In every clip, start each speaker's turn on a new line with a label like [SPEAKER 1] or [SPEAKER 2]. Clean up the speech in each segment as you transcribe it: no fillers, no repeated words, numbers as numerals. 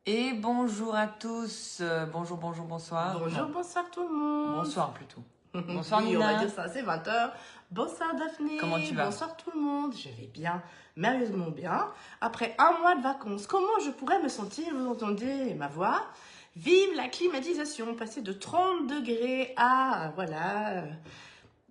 [SPEAKER 1] Et bonjour à tous. Bonjour, bonjour, bonsoir.
[SPEAKER 2] Bonjour,
[SPEAKER 1] Non,
[SPEAKER 2] bonsoir tout le monde.
[SPEAKER 1] bonsoir plutôt. Bonsoir
[SPEAKER 2] Oui, on va
[SPEAKER 1] Nina.
[SPEAKER 2] dire ça, c'est 20h. Bonsoir Daphné.
[SPEAKER 1] Comment tu vas?
[SPEAKER 2] Bonsoir tout le monde. Je vais bien, merveilleusement bien. Après un mois de vacances, comment je pourrais me sentir? Vous entendez ma voix? Vive la climatisation, passer de 30 degrés à, voilà,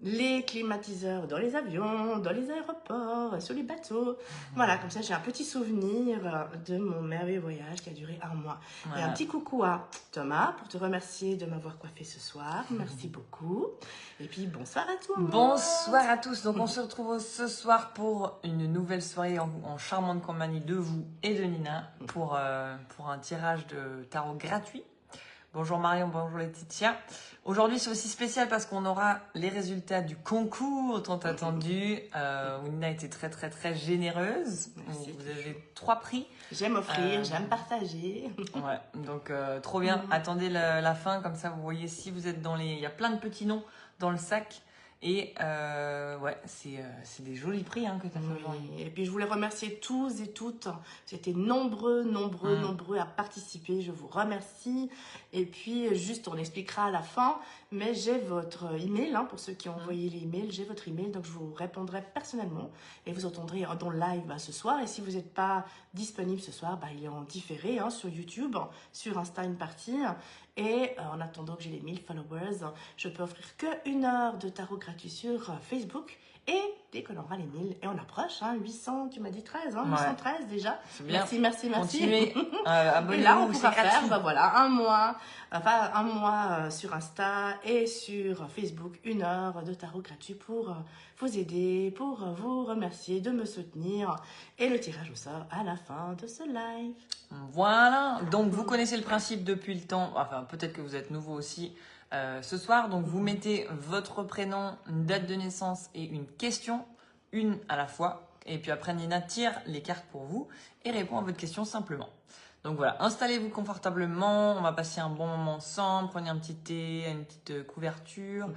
[SPEAKER 2] les climatiseurs dans les avions, dans les aéroports, sur les bateaux. Voilà, comme ça j'ai un petit souvenir de mon merveilleux voyage qui a duré un mois. Et un
[SPEAKER 1] Voilà.
[SPEAKER 2] petit coucou à Thomas pour te remercier de m'avoir coiffé ce soir. Merci beaucoup. Et puis bonsoir à tout le monde.
[SPEAKER 1] Bonsoir à tous. Donc on se retrouve ce soir pour une nouvelle soirée en charmante compagnie de vous et de Nina pour un tirage de tarot gratuit. Bonjour Marion, bonjour Laetitia. Aujourd'hui c'est aussi spécial parce qu'on aura les résultats du concours tant attendu. Où Nina a été très très très généreuse.
[SPEAKER 2] Merci.
[SPEAKER 1] Vous avez 3 prix.
[SPEAKER 2] J'aime offrir, j'aime partager.
[SPEAKER 1] Ouais, donc trop bien. Attendez la fin, comme ça vous voyez si vous êtes dans les... Il y a plein de petits noms dans le sac. Et ouais, c'est des jolis prix hein, que tu as fait aujourd'hui.
[SPEAKER 2] Oui. Et puis je voulais remercier tous et toutes. C'était nombreux à participer. Je vous remercie. Et puis juste, on expliquera à la fin. Mais j'ai votre email, hein, pour ceux qui ont envoyé les emails. J'ai votre email, donc je vous répondrai personnellement. Et vous entendrez dans le live ce soir. Et si vous n'êtes pas disponible ce soir, il est en différé hein, sur YouTube, sur Insta une partie. Et en attendant que j'ai les 1000 followers, je peux offrir que 1 heure de tarot gratuit sur Facebook. Et dès qu'on aura les 1000, et on approche, hein, 800, tu m'as dit 13, hein, 813 déjà.
[SPEAKER 1] C'est bien.
[SPEAKER 2] Merci.
[SPEAKER 1] Continuez.
[SPEAKER 2] Et
[SPEAKER 1] Abonnez-vous,
[SPEAKER 2] là, on pourra
[SPEAKER 1] c'est gratuit.
[SPEAKER 2] faire, voilà, un mois sur Insta et sur Facebook, 1 heure de tarot gratuit pour vous aider, pour vous remercier de me soutenir. Et le tirage au sort à la fin de ce live.
[SPEAKER 1] Voilà, donc vous connaissez le principe depuis le temps, enfin peut-être que vous êtes nouveau aussi ce soir. Donc vous mettez votre prénom, une date de naissance et une question, une à la fois. Et puis après Nina tire les cartes pour vous et répond à votre question simplement. Donc voilà, installez-vous confortablement, on va passer un bon moment ensemble, prenez un petit thé, une petite couverture.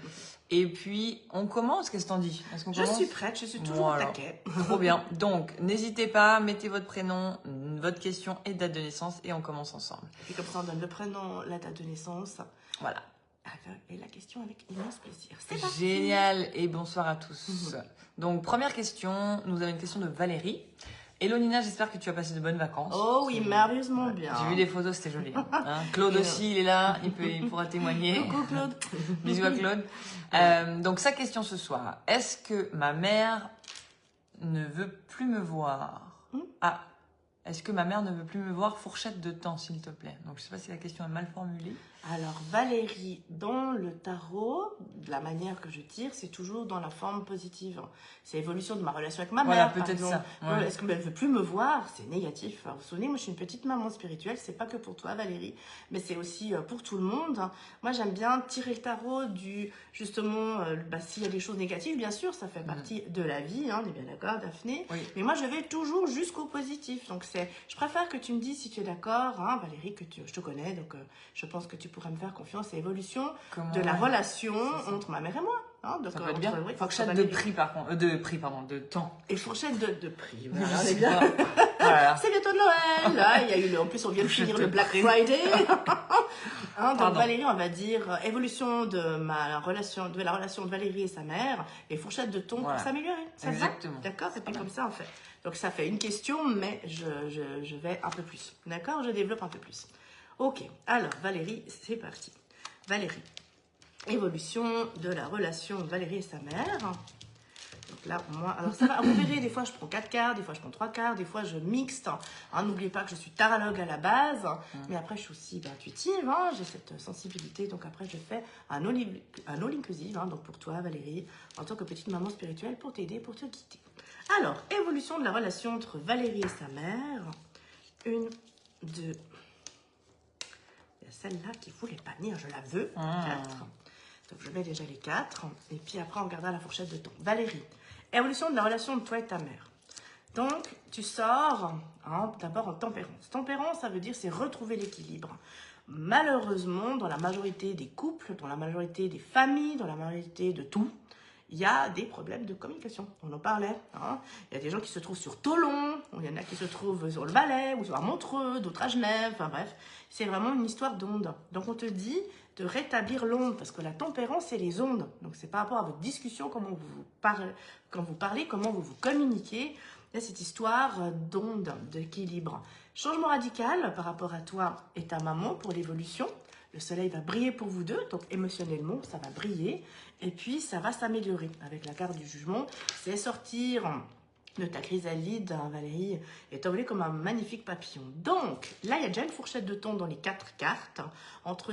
[SPEAKER 1] Et puis on commence, qu'est-ce que t'en dis?
[SPEAKER 2] Je suis prête, je suis toujours au taquet.
[SPEAKER 1] Trop bien. Donc, n'hésitez pas, mettez votre prénom, votre question et date de naissance et on commence ensemble.
[SPEAKER 2] Et puis comme ça, on donne le prénom, la date de naissance.
[SPEAKER 1] Voilà.
[SPEAKER 2] Et la question avec immense plaisir. C'est parti.
[SPEAKER 1] Génial et bonsoir à tous. Donc, première question, nous avons une question de Valérie. Hello Nina, j'espère que tu as passé de bonnes vacances.
[SPEAKER 2] Oh oui, merveilleusement bien.
[SPEAKER 1] J'ai vu des photos, c'était joli. Hein. Claude aussi, il est là, il pourra témoigner.
[SPEAKER 2] Coucou Claude.
[SPEAKER 1] Bisous à Claude. Donc, sa question ce soir, est-ce que ma mère ne veut plus me voir? Ah, est-ce que ma mère ne veut plus me voir? Fourchette de temps, s'il te plaît. Donc, je sais pas si la question est mal formulée.
[SPEAKER 2] Alors, Valérie, dans le tarot, de la manière que je tire, c'est toujours dans la forme positive. C'est l'évolution de ma relation avec ma
[SPEAKER 1] Voilà,
[SPEAKER 2] mère, par
[SPEAKER 1] peut-être
[SPEAKER 2] exemple.
[SPEAKER 1] ça. Ouais.
[SPEAKER 2] Est-ce qu'elle ne veut plus me voir? C'est négatif. Alors, vous vous souvenez, moi, je suis une petite maman spirituelle. C'est pas que pour toi, Valérie, mais c'est aussi pour tout le monde. Moi, j'aime bien tirer le tarot justement, s'il y a des choses négatives, bien sûr, ça fait partie de la vie, hein, on est bien d'accord, Daphné.
[SPEAKER 1] Oui.
[SPEAKER 2] Mais moi, je vais toujours jusqu'au positif. Donc, je préfère que tu me dises si tu es d'accord, hein, Valérie, je te connais, donc je pense que tu pourrais me faire confiance. C'est l'évolution de la relation entre ma mère et moi. Hein, donc,
[SPEAKER 1] ça peut être bien.
[SPEAKER 2] Oui,
[SPEAKER 1] Fourchette de prix, par contre. De temps.
[SPEAKER 2] Et fourchette de prix. Voilà,
[SPEAKER 1] Je
[SPEAKER 2] on est
[SPEAKER 1] sais
[SPEAKER 2] bien.
[SPEAKER 1] pas. Voilà.
[SPEAKER 2] C'est bientôt Noël. Là, il y a eu en plus, on vient de finir le Black Friday. Hein, donc, Valérie, on va dire évolution de la relation de Valérie et sa mère et fourchette de ton pour s'améliorer. Ça
[SPEAKER 1] exactement.
[SPEAKER 2] va? D'accord? C'est comme ça, en fait. Donc, ça fait une question, mais je vais un peu plus. D'accord? Je développe un peu plus. Ok. Alors, Valérie, c'est parti. Valérie. Évolution de la relation de Valérie et sa mère. Donc là, moi, alors ça va, vous verrez, des fois je prends 4 cartes, des fois je prends 3 cartes, des fois je mixte. Hein, n'oubliez pas que je suis tarologue à la base, mais après je suis aussi intuitive, hein, j'ai cette sensibilité, donc après je fais un all inclusive, hein, donc pour toi Valérie, en tant que petite maman spirituelle, pour t'aider, pour te guider. Alors, évolution de la relation entre Valérie et sa mère. 1, 2, il y a celle-là qui voulait pas venir, je la veux, 4. Donc je mets déjà les 4, et puis après on regardera la fourchette de temps. Valérie, évolution de la relation de toi et ta mère. Donc tu sors d'abord en tempérance. Tempérance, ça veut dire c'est retrouver l'équilibre. Malheureusement, dans la majorité des couples, dans la majorité des familles, dans la majorité de tout, il y a des problèmes de communication. On en parlait. Hein. Il y a des gens qui se trouvent sur Toulon, il y en a qui se trouvent sur le Valais, ou sur Montreux, d'autres à Genève, enfin bref. C'est vraiment une histoire d'ondes. Donc on te dit de rétablir l'onde, parce que la tempérance, c'est les ondes. Donc c'est par rapport à votre discussion, comment vous parlez, quand vous parlez, comment vous vous communiquez. Il y a cette histoire d'onde, d'équilibre. Changement radical par rapport à toi et ta maman pour l'évolution. Le soleil va briller pour vous deux, donc émotionnellement, ça va briller. Et puis, ça va s'améliorer avec la carte du jugement. C'est sortir de ta chrysalide, Valérie, est envolée comme un magnifique papillon. Donc, là, il y a déjà une fourchette de temps dans les 4 cartes. Entre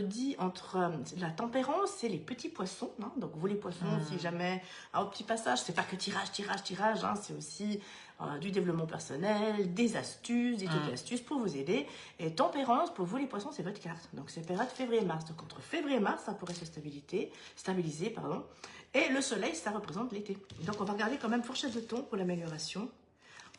[SPEAKER 2] la tempérance et les petits poissons. Hein. Donc, vous les poissons, si jamais... Alors, au petit passage, c'est pas que tirage, hein, c'est aussi du développement personnel, des astuces, des trucs astuces pour vous aider. Et tempérance, pour vous les poissons, c'est votre carte. Donc, c'est période février-mars. Donc, entre février et mars, ça pourrait se stabiliser. Et le soleil, ça représente l'été. Donc, on va regarder quand même fourchette de temps pour l'amélioration.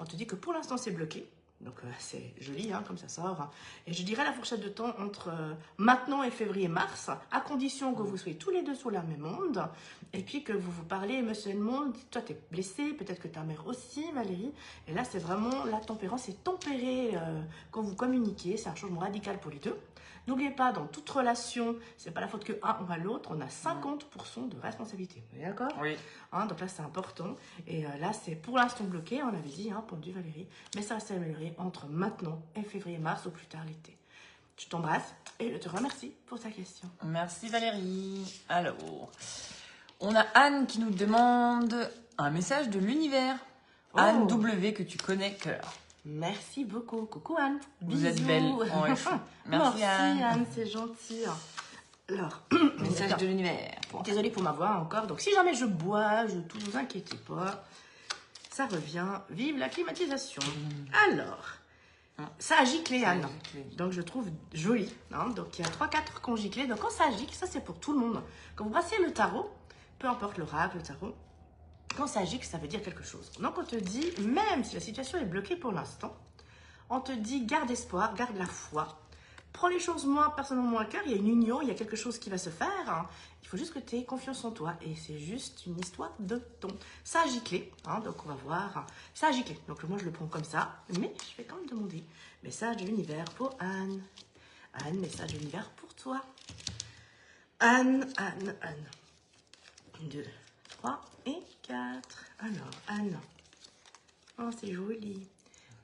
[SPEAKER 2] On te dit que pour l'instant, c'est bloqué. Donc, c'est joli, hein, comme ça sort. Et je dirais la fourchette de temps entre maintenant et février-mars, à condition que vous soyez tous les deux sur la même onde, et puis que vous vous parlez émotionnellement. Toi, tu es blessé, peut-être que ta mère aussi, Valérie. Et là, c'est vraiment la tempérance, c'est tempéré quand vous communiquez. C'est un changement radical pour les deux. N'oubliez pas, dans toute relation, c'est pas la faute que un ou à l'autre, on a 50% de responsabilité. Vous êtes d'accord?
[SPEAKER 1] Oui.
[SPEAKER 2] Hein, donc là, c'est important. Et là, c'est pour l'instant bloqué, on avait dit, hein, pendu Valérie. Mais ça va s'améliorer entre maintenant et février-mars, au plus tard l'été. Je t'embrasse et je te remercie pour ta question.
[SPEAKER 1] Merci Valérie. Alors, on a Anne qui nous demande un message de l'univers.
[SPEAKER 2] Oh.
[SPEAKER 1] Anne W que tu connais, cœur.
[SPEAKER 2] Merci beaucoup. Coucou Anne.
[SPEAKER 1] Vous êtes belle. Ouais, merci
[SPEAKER 2] Anne, c'est gentil. Alors,
[SPEAKER 1] message de l'univers.
[SPEAKER 2] Désolée pour ma voix encore. Donc, si jamais je bois, ne vous inquiétez pas. Ça revient. Vive la climatisation. Alors, ça a giclé, Anne. Donc, je trouve joli. Hein. Donc, il y a 3-4 qui ont giclé. Donc, quand ça gicle, ça, c'est pour tout le monde. Quand vous brassez le tarot, peu importe l'oracle, le tarot, quand ça gicle, ça veut dire quelque chose. Donc, on te dit, même si la situation est bloquée pour l'instant, on te dit, garde espoir, garde la foi. Prends les choses personnellement à cœur. Il y a une union, il y a quelque chose qui va se faire. Hein. Il faut juste que tu aies confiance en toi. Et c'est juste une histoire de ton. Ça a giclé. Hein, donc, on va voir. Ça a giclé. Donc, moi, je le prends comme ça. Mais je vais quand même demander. Message de l'univers pour Anne. Anne, message de l'univers pour toi. Anne. 1, 2, 3 et 4. Alors, Anne. Oh, c'est joli.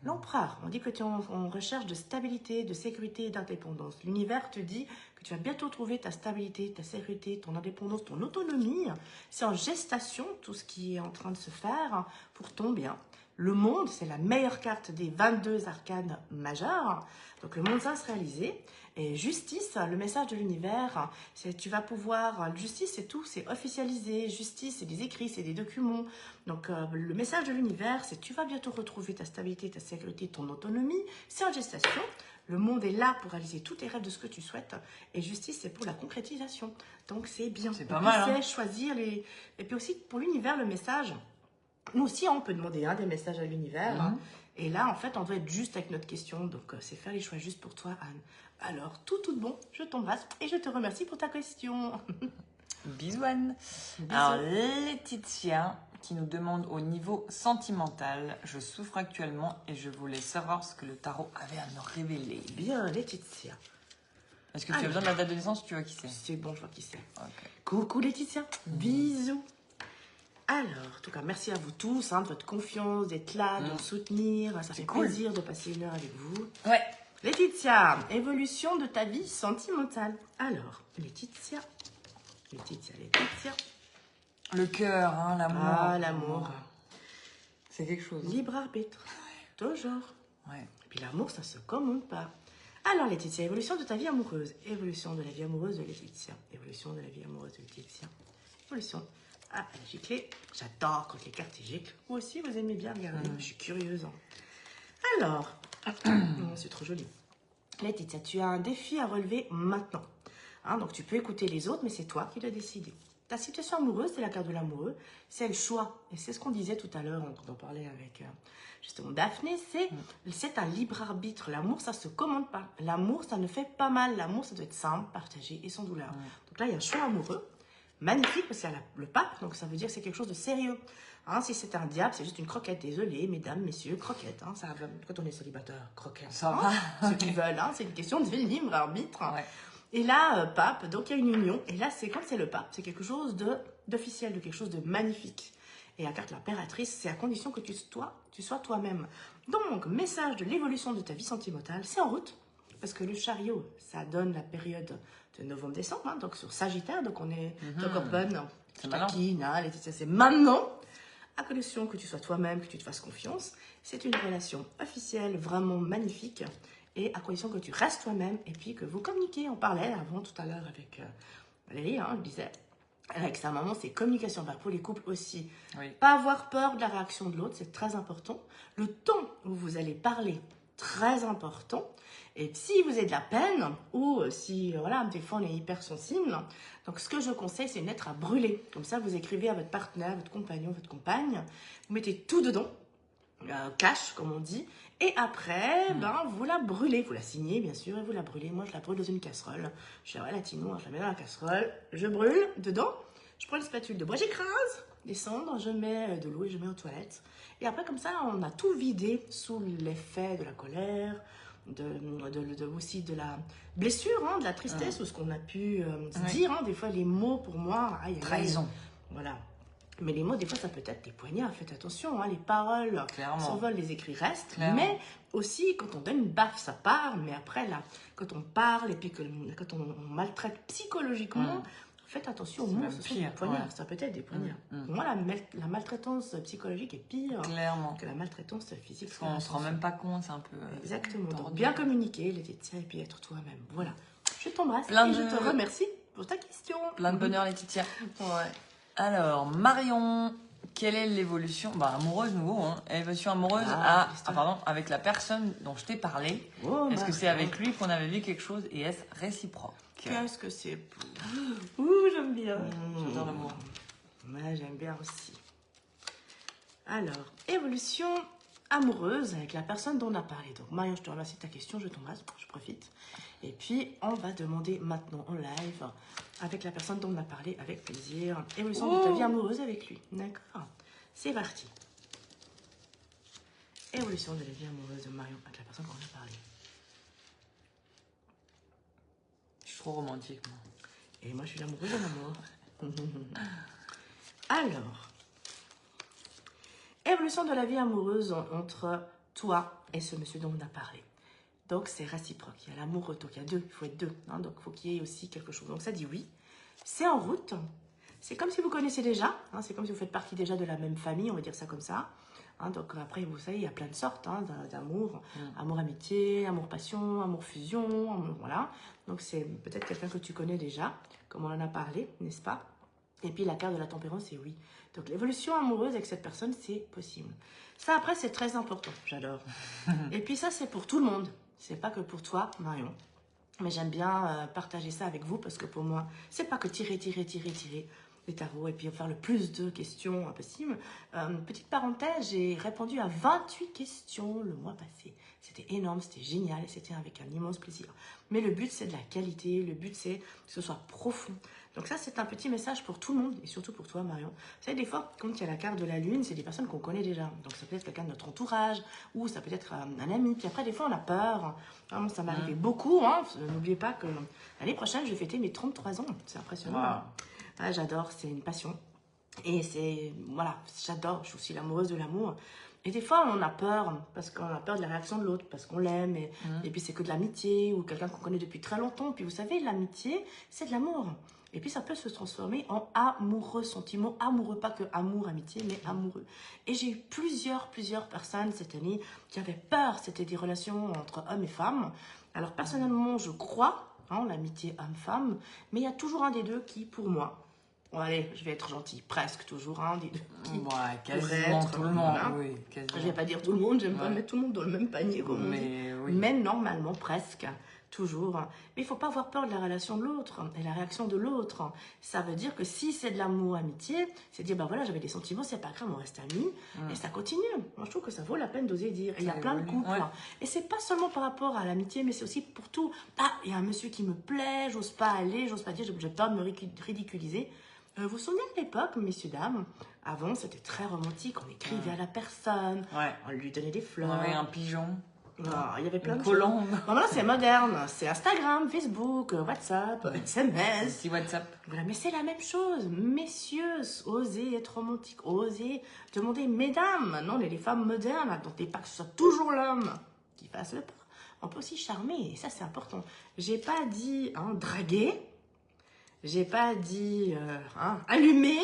[SPEAKER 2] L'empereur, on dit que tu es en recherche de stabilité, de sécurité et d'indépendance. L'univers te dit que tu vas bientôt trouver ta stabilité, ta sécurité, ton indépendance, ton autonomie. C'est en gestation tout ce qui est en train de se faire pour ton bien. Le monde, c'est la meilleure carte des 22 arcanes majeures. Donc le monde va se réaliser. Et justice, le message de l'univers, c'est tu vas pouvoir... Justice, c'est tout, c'est officialisé. Justice, c'est des écrits, c'est des documents. Donc le message de l'univers, c'est tu vas bientôt retrouver ta stabilité, ta sécurité, ton autonomie. C'est en gestation. Le monde est là pour réaliser tous tes rêves de ce que tu souhaites. Et justice, c'est pour la concrétisation. Donc c'est bien.
[SPEAKER 1] C'est pas mal.
[SPEAKER 2] Hein. Choisir les... Et puis aussi, pour l'univers, le message... Nous aussi, on peut demander des messages à l'univers. Et là, en fait, on doit être juste avec notre question. Donc, c'est faire les choix juste pour toi, Anne. Alors, tout bon, je t'embrasse et je te remercie pour ta question.
[SPEAKER 1] Bisous, Anne.
[SPEAKER 2] Bisous.
[SPEAKER 1] Alors, Laetitia qui nous demande au niveau sentimental. Je souffre actuellement et je voulais savoir ce que le tarot avait à me révéler.
[SPEAKER 2] Bien, Laetitia.
[SPEAKER 1] Est-ce que tu as besoin de la date de naissance ou tu vois qui c'est?
[SPEAKER 2] C'est bon, je vois qui c'est.
[SPEAKER 1] Okay.
[SPEAKER 2] Coucou, Laetitia. Bisous. Alors, en tout cas, merci à vous tous de votre confiance, d'être là, de me soutenir. Ça fait plaisir de passer une heure avec vous.
[SPEAKER 1] Ouais.
[SPEAKER 2] Laetitia, évolution de ta vie sentimentale. Alors, Laetitia.
[SPEAKER 1] Le cœur, l'amour.
[SPEAKER 2] Ah, l'amour.
[SPEAKER 1] C'est quelque chose.
[SPEAKER 2] Libre arbitre. Toujours.
[SPEAKER 1] Ouais.
[SPEAKER 2] Et puis l'amour, ça se commande pas. Alors, Laetitia, évolution de ta vie amoureuse. Évolution de la vie amoureuse de Laetitia. Évolution de la vie amoureuse de Laetitia. Évolution. Ah, elle a giclé. J'adore quand les cartes giclent. Vous aussi, vous aimez bien regarder. Je suis curieuse. Alors, c'est trop joli. Laetitia, tu as un défi à relever maintenant. Donc, tu peux écouter les autres, mais c'est toi qui l'as décidé. Ta situation amoureuse, c'est la carte de l'amoureux, c'est le choix. Et c'est ce qu'on disait tout à l'heure, quand on parlait avec justement Daphné, c'est un libre arbitre. L'amour, ça ne se commande pas. L'amour, ça ne fait pas mal. L'amour, ça doit être simple, partagé et sans douleur. Donc là, il y a un choix amoureux. magnifique parce qu'il y a le pape, donc ça veut dire que c'est quelque chose de sérieux. Hein, si c'est un diable, c'est juste une croquette. Désolé, mesdames, messieurs, croquette. Hein, ça, quand on est célibataire, croquette.
[SPEAKER 1] Ça
[SPEAKER 2] hein,
[SPEAKER 1] va.
[SPEAKER 2] ceux qui veulent, hein, c'est une question de libre arbitre.
[SPEAKER 1] Ouais.
[SPEAKER 2] Et là, pape, donc il y a une union. Et là, c'est comme c'est le pape, c'est quelque chose d'officiel, de quelque chose de magnifique. Et la carte de l'impératrice, c'est à condition que tu sois toi-même. Donc, message de l'évolution de ta vie sentimentale, c'est en route. Parce que le chariot, ça donne la période de novembre-décembre, hein, donc sur Sagittaire, donc on est encore bonne, taquinale, etc. C'est maintenant, à condition que tu sois toi-même, que tu te fasses confiance. C'est une relation officielle, vraiment magnifique, et à condition que tu restes toi-même, et puis que vous communiquez. On parlait avant, tout à l'heure, avec Valérie, hein, je disais, avec sa maman, c'est communication. Bah, pour les couples aussi.
[SPEAKER 1] Oui.
[SPEAKER 2] Pas avoir peur de la réaction de l'autre, c'est très important. Le ton où vous allez parler, très important. Et si vous avez de la peine, ou si, voilà, des fois on est hypersensible, donc ce que je conseille, c'est une lettre à brûler. Comme ça, vous écrivez à votre partenaire, votre compagnon, votre compagne, vous mettez tout dedans, cash, comme on dit, et après, vous la brûlez. Vous la signez, bien sûr, et vous la brûlez. Moi, je la brûle dans une casserole. Je suis latino, hein, je la mets dans la casserole, je brûle dedans, je prends une spatule de bois, j'écrase les cendres, je mets de l'eau et je mets aux toilettes. Et après, comme ça, on a tout vidé sous l'effet de la colère, aussi de la blessure, hein, de la tristesse, ou ce qu'on a pu se dire. Hein, des fois, les mots, pour moi,
[SPEAKER 1] trahison.
[SPEAKER 2] Voilà. Mais les mots, des fois, ça peut être des poignards. Faites attention, hein, les paroles s'envolent, les écrits restent.
[SPEAKER 1] Clairement.
[SPEAKER 2] Mais aussi, quand on donne une baffe, ça part. Mais après, là, quand on parle et puis quand on maltraite psychologiquement, faites attention aux mots, ce sont des poignards. Ça peut être des poignards. Pour moi, la maltraitance psychologique est pire que la maltraitance physique.
[SPEAKER 1] Parce qu'on ne se rend même pas compte, c'est un peu...
[SPEAKER 2] Exactement. Donc, bien communiquer, les détails, et puis être toi-même. Voilà. Je t'embrasse et je te remercie pour ta question.
[SPEAKER 1] Plein de bonheur, Laetitia.
[SPEAKER 2] Ouais.
[SPEAKER 1] Alors, Marion, quelle est l'évolution amoureuse, nouveau, hein, l'évolution amoureuse avec la personne dont je t'ai parlé. Est-ce que c'est avec lui qu'on avait vu quelque chose et est-ce réciproque?
[SPEAKER 2] Qu'est-ce que c'est beau. J'aime bien.
[SPEAKER 1] J'adore l'amour.
[SPEAKER 2] Ouais, j'aime bien aussi. Alors, évolution amoureuse avec la personne dont on a parlé. Donc, Marion, je te remercie de ta question, je t'embrasse, je profite. Et puis, on va demander maintenant en live avec la personne dont on a parlé, avec plaisir. Évolution de ta vie amoureuse avec lui. D'accord. C'est parti. Évolution de la vie amoureuse de Marion avec la personne dont on a parlé.
[SPEAKER 1] Je suis trop romantique, moi.
[SPEAKER 2] Et moi, je suis l'amoureuse de l'amour. Alors, évolution de la vie amoureuse entre toi et ce monsieur dont on a parlé. Donc, c'est réciproque. Il y a l'amour, donc il y a deux. Il faut être deux. Hein, donc, il faut qu'il y ait aussi quelque chose. Donc, ça dit oui. C'est en route. C'est comme si vous connaissez déjà. Hein, c'est comme si vous faites partie déjà de la même famille. On va dire ça comme ça. Hein, donc, après, vous savez, il y a plein de sortes d'amour. Amour amitié, amour passion, amour fusion. Amour, voilà. Donc, c'est peut-être quelqu'un que tu connais déjà, comme on en a parlé, n'est-ce pas? Et puis, la carte de la tempérance, c'est oui. Donc, l'évolution amoureuse avec cette personne, c'est possible. Ça, après, c'est très important. J'adore. Et puis, ça, c'est pour tout le monde. C'est pas que pour toi, Marion. Mais j'aime bien partager ça avec vous parce que pour moi, c'est pas que tirer les tarots et puis faire le plus de questions possible. Petite parenthèse, j'ai répondu à 28 questions le mois passé. C'était énorme, c'était génial et c'était avec un immense plaisir. Mais le but, c'est de la qualité, le but, c'est que ce soit profond. Donc ça, c'est un petit message pour tout le monde et surtout pour toi, Marion. Vous savez, des fois, quand il y a la carte de la lune, c'est des personnes qu'on connaît déjà. Donc ça peut être quelqu'un de notre entourage ou ça peut être un ami. Puis après, des fois, on a peur. Vraiment, ça m'est arrivé beaucoup. Hein. N'oubliez pas que l'année prochaine, je vais fêter mes 33 ans. C'est impressionnant. Wow. Ah, j'adore, c'est une passion. Et c'est, voilà, j'adore, je suis aussi l'amoureuse de l'amour. Et des fois, on a peur, parce qu'on a peur de la réaction de l'autre, parce qu'on l'aime, et puis c'est que de l'amitié, ou quelqu'un qu'on connaît depuis très longtemps. Puis vous savez, l'amitié, c'est de l'amour. Et puis ça peut se transformer en amoureux, sentiment amoureux, pas que amour, amitié, mais amoureux. Et j'ai eu plusieurs personnes cette année qui avaient peur, c'était des relations entre hommes et femmes. Alors personnellement, je crois en l'amitié homme-femme, mais il y a toujours un des deux qui, pour moi, bon, allez, je vais être gentille, presque toujours un des deux qui
[SPEAKER 1] quasiment tout le monde, oui, quasiment.
[SPEAKER 2] Je vais pas dire tout le monde, j'aime pas mettre tout le monde dans le même panier, comme on dit. Oui. Mais normalement, presque, toujours. Mais il ne faut pas avoir peur de la relation de l'autre et la réaction de l'autre. Ça veut dire que si c'est de l'amour, amitié, c'est dire, ben voilà, j'avais des sentiments, c'est pas grave, on reste amis, et ça continue. Moi, je trouve que ça vaut la peine d'oser dire. Et il y a plein de couples. Ouais. Et c'est pas seulement par rapport à l'amitié, mais c'est aussi pour tout. Ah, il y a un monsieur qui me plaît, j'ose pas aller, j'ose pas dire, j'ai peur de me ridiculiser. Vous vous souvenez de l'époque, messieurs, dames, avant c'était très romantique, on écrivait à la personne,
[SPEAKER 1] Ouais.
[SPEAKER 2] on lui donnait des
[SPEAKER 1] On
[SPEAKER 2] fleurs.
[SPEAKER 1] avait un pigeon.
[SPEAKER 2] Ah, il y avait plein
[SPEAKER 1] Une
[SPEAKER 2] de
[SPEAKER 1] colombe.
[SPEAKER 2] choses. Bon, maintenant c'est moderne, c'est Instagram, Facebook, WhatsApp,
[SPEAKER 1] Un
[SPEAKER 2] SMS.
[SPEAKER 1] petit WhatsApp.
[SPEAKER 2] Voilà, mais c'est la même chose. Messieurs, osez être romantique, osez demander mesdames. Non, les femmes modernes, n'attendez pas que ce soit toujours l'homme qui fasse le pas. On peut aussi charmer, et ça c'est important. J'ai pas dit draguer, j'ai pas dit allumer.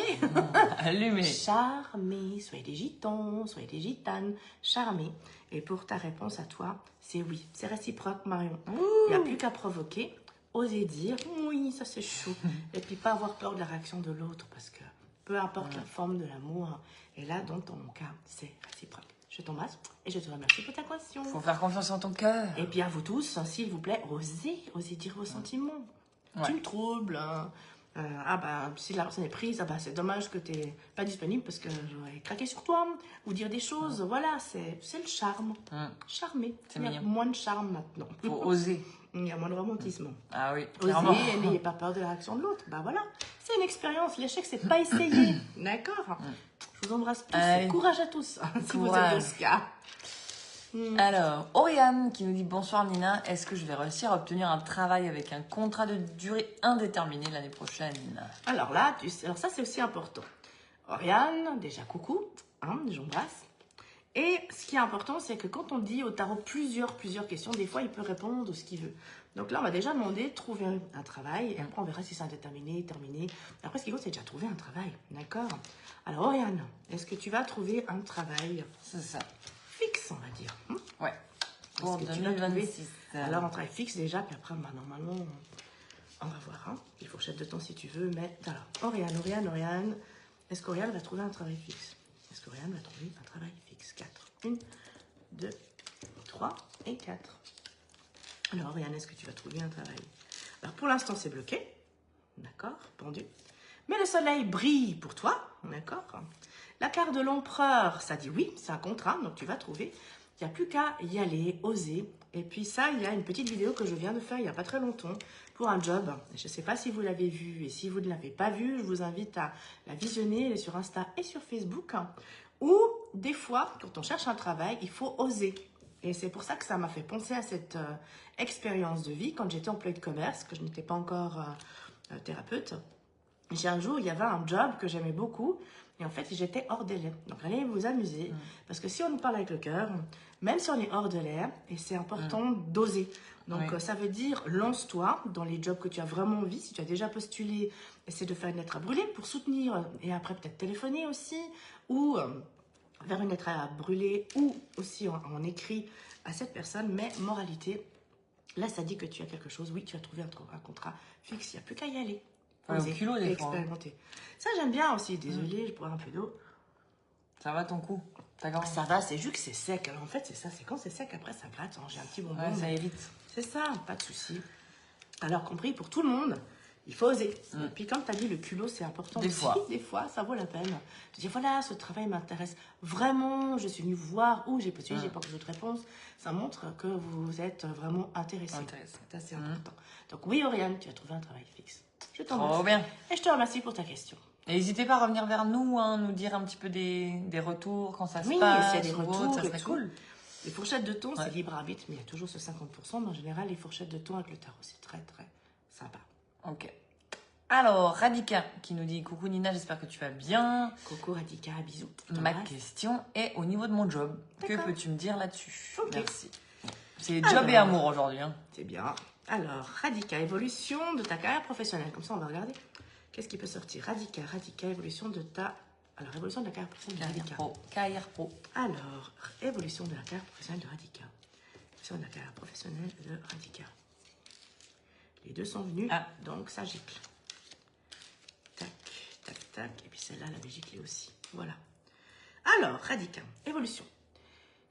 [SPEAKER 1] Allumé.
[SPEAKER 2] Charmer, soyez des gitans, soyez des gitanes, charmer. Et pour ta réponse à toi, c'est oui. C'est réciproque, Marion. Il n'y a plus qu'à provoquer, oser dire oui, ça c'est chaud. Et puis pas avoir peur de la réaction de l'autre, parce que peu importe la forme de l'amour, et là, dans ton cas, c'est réciproque. Je t'embrasse et je te remercie pour ta question.
[SPEAKER 1] Faut faire confiance en ton cœur.
[SPEAKER 2] Et puis à vous tous, s'il vous plaît, osez dire vos sentiments.
[SPEAKER 1] Ouais.
[SPEAKER 2] Tu me troubles. Si la personne est prise, c'est dommage que tu n'es pas disponible parce que j'aurais craqué sur toi. Ou dire des choses, voilà, c'est le charme. Charmer. Il y a
[SPEAKER 1] mignon.
[SPEAKER 2] moins de charme maintenant.
[SPEAKER 1] Faut oser.
[SPEAKER 2] Il y a moins de romantisme.
[SPEAKER 1] Ah oui,
[SPEAKER 2] Osez
[SPEAKER 1] clairement.
[SPEAKER 2] et n'ayez pas peur de la réaction de l'autre. Bah voilà, c'est une expérience. L'échec, c'est pas essayer. D'accord. Je vous embrasse tous.
[SPEAKER 1] Allez.
[SPEAKER 2] Courage à tous, si vous êtes
[SPEAKER 1] Courage.
[SPEAKER 2] dans ce cas.
[SPEAKER 1] Alors, Oriane qui nous dit bonsoir Nina, est-ce que je vais réussir à obtenir un travail avec un contrat de durée indéterminée l'année prochaine?
[SPEAKER 2] Alors là, alors ça c'est aussi important. Oriane, déjà coucou, j'embrasse. Et ce qui est important, c'est que quand on dit au tarot plusieurs questions, des fois il peut répondre de ce qu'il veut. Donc là, on va déjà demander de trouver un travail, et après on verra si c'est indéterminé, terminé. Après, ce qui compte, c'est déjà trouver un travail, d'accord? Alors Oriane, est-ce que tu vas trouver un travail
[SPEAKER 1] C'est ça.
[SPEAKER 2] fixe, on va dire
[SPEAKER 1] Ouais. Pour
[SPEAKER 2] Est-ce que tu vas trouver
[SPEAKER 1] 2026.
[SPEAKER 2] Alors, un travail fixe déjà, puis après, normalement, on va voir. Il faut fourchette de temps si tu veux, mais alors, Oriane, est-ce qu'Oriane va trouver un travail fixe? Est-ce qu'Oriane va trouver un travail fixe? 4. 1, 2, 3 et 4. Alors, Oriane, est-ce que tu vas trouver un travail? Alors, pour l'instant, c'est bloqué. D'accord, pendu. Mais le soleil brille pour toi, d'accord? La carte de l'empereur, ça dit oui, c'est un contrat, donc tu vas trouver. Il n'y a plus qu'à y aller, oser. Et puis ça, il y a une petite vidéo que je viens de faire il n'y a pas très longtemps pour un job. Je ne sais pas si vous l'avez vue, et si vous ne l'avez pas vue, je vous invite à la visionner. Elle est sur Insta et sur Facebook. Ou des fois, quand on cherche un travail, il faut oser. Et c'est pour ça que ça m'a fait penser à cette expérience de vie quand j'étais employée de commerce, que je n'étais pas encore thérapeute. Un jour, il y avait un job que j'aimais beaucoup. Et en fait, j'étais hors délai. Donc, allez vous amuser. Parce que si on nous parle avec le cœur, même si on est hors délai, et c'est important d'oser. Donc, ça veut dire, lance-toi dans les jobs que tu as vraiment envie. Si tu as déjà postulé, essaie de faire une lettre à brûler pour soutenir. Et après, peut-être téléphoner aussi. Ou faire une lettre à brûler. Ou aussi en écrit à cette personne. Mais moralité, là, ça dit que tu as quelque chose. Oui, tu as trouvé un contrat fixe. Il n'y a plus qu'à y aller.
[SPEAKER 1] Au culot, des fois.
[SPEAKER 2] Expérimenter. Ça, j'aime bien aussi. Désolée, je bois un peu d'eau.
[SPEAKER 1] Ça va ton coup?
[SPEAKER 2] Ça va, c'est juste que c'est sec. Alors en fait, c'est ça. C'est quand c'est sec, après, ça gratte. J'ai un petit bonbon.
[SPEAKER 1] Ouais, ça
[SPEAKER 2] mais
[SPEAKER 1] évite.
[SPEAKER 2] c'est ça, pas de souci. Alors, compris, pour tout le monde, il faut oser. Et puis, comme tu as dit, le culot, c'est important
[SPEAKER 1] Des
[SPEAKER 2] aussi.
[SPEAKER 1] fois.
[SPEAKER 2] Des fois, ça vaut la peine. Je dis, voilà, ce travail m'intéresse vraiment. Je suis venue vous voir où j'ai postulé, j'ai pas eu de réponse. Ça montre que vous êtes vraiment intéressé. Ça, c'est important. Donc, oui, Oriane, tu as trouvé un travail fixe. Je t'embrasse.
[SPEAKER 1] Trop bien.
[SPEAKER 2] Et je te remercie pour ta question.
[SPEAKER 1] Et n'hésitez pas à revenir vers nous, nous dire un petit peu des retours, quand ça se
[SPEAKER 2] Oui,
[SPEAKER 1] passe.
[SPEAKER 2] s'il y a des
[SPEAKER 1] ou
[SPEAKER 2] retours,
[SPEAKER 1] autre, ça
[SPEAKER 2] et
[SPEAKER 1] serait
[SPEAKER 2] tout.
[SPEAKER 1] cool.
[SPEAKER 2] Les fourchettes de thon, c'est libre arbitre, mais il y a toujours ce 50%. Mais en général, les fourchettes de thon avec le tarot, c'est très, très sympa.
[SPEAKER 1] Ok. Alors, Radika qui nous dit coucou Nina, j'espère que tu vas bien.
[SPEAKER 2] Coco, Radika, bisous.
[SPEAKER 1] Ma question est au niveau de mon job. Que
[SPEAKER 2] D'accord.
[SPEAKER 1] peux-tu me dire là-dessus?
[SPEAKER 2] Ok.
[SPEAKER 1] Merci. C'est job et amour aujourd'hui.
[SPEAKER 2] C'est bien. Alors, Radika, évolution de ta carrière professionnelle. Comme ça, on va regarder. Qu'est-ce qui peut sortir? Radika, évolution de ta... Alors, évolution de la carrière professionnelle de Radika.
[SPEAKER 1] Carrière pro.
[SPEAKER 2] Alors, évolution de la carrière professionnelle de Radika. Évolution de la carrière professionnelle de Radika. Les deux sont venus, donc ça gicle. Tac, tac, tac. Et puis celle-là, la gicle aussi. Voilà. Alors, Radika, évolution.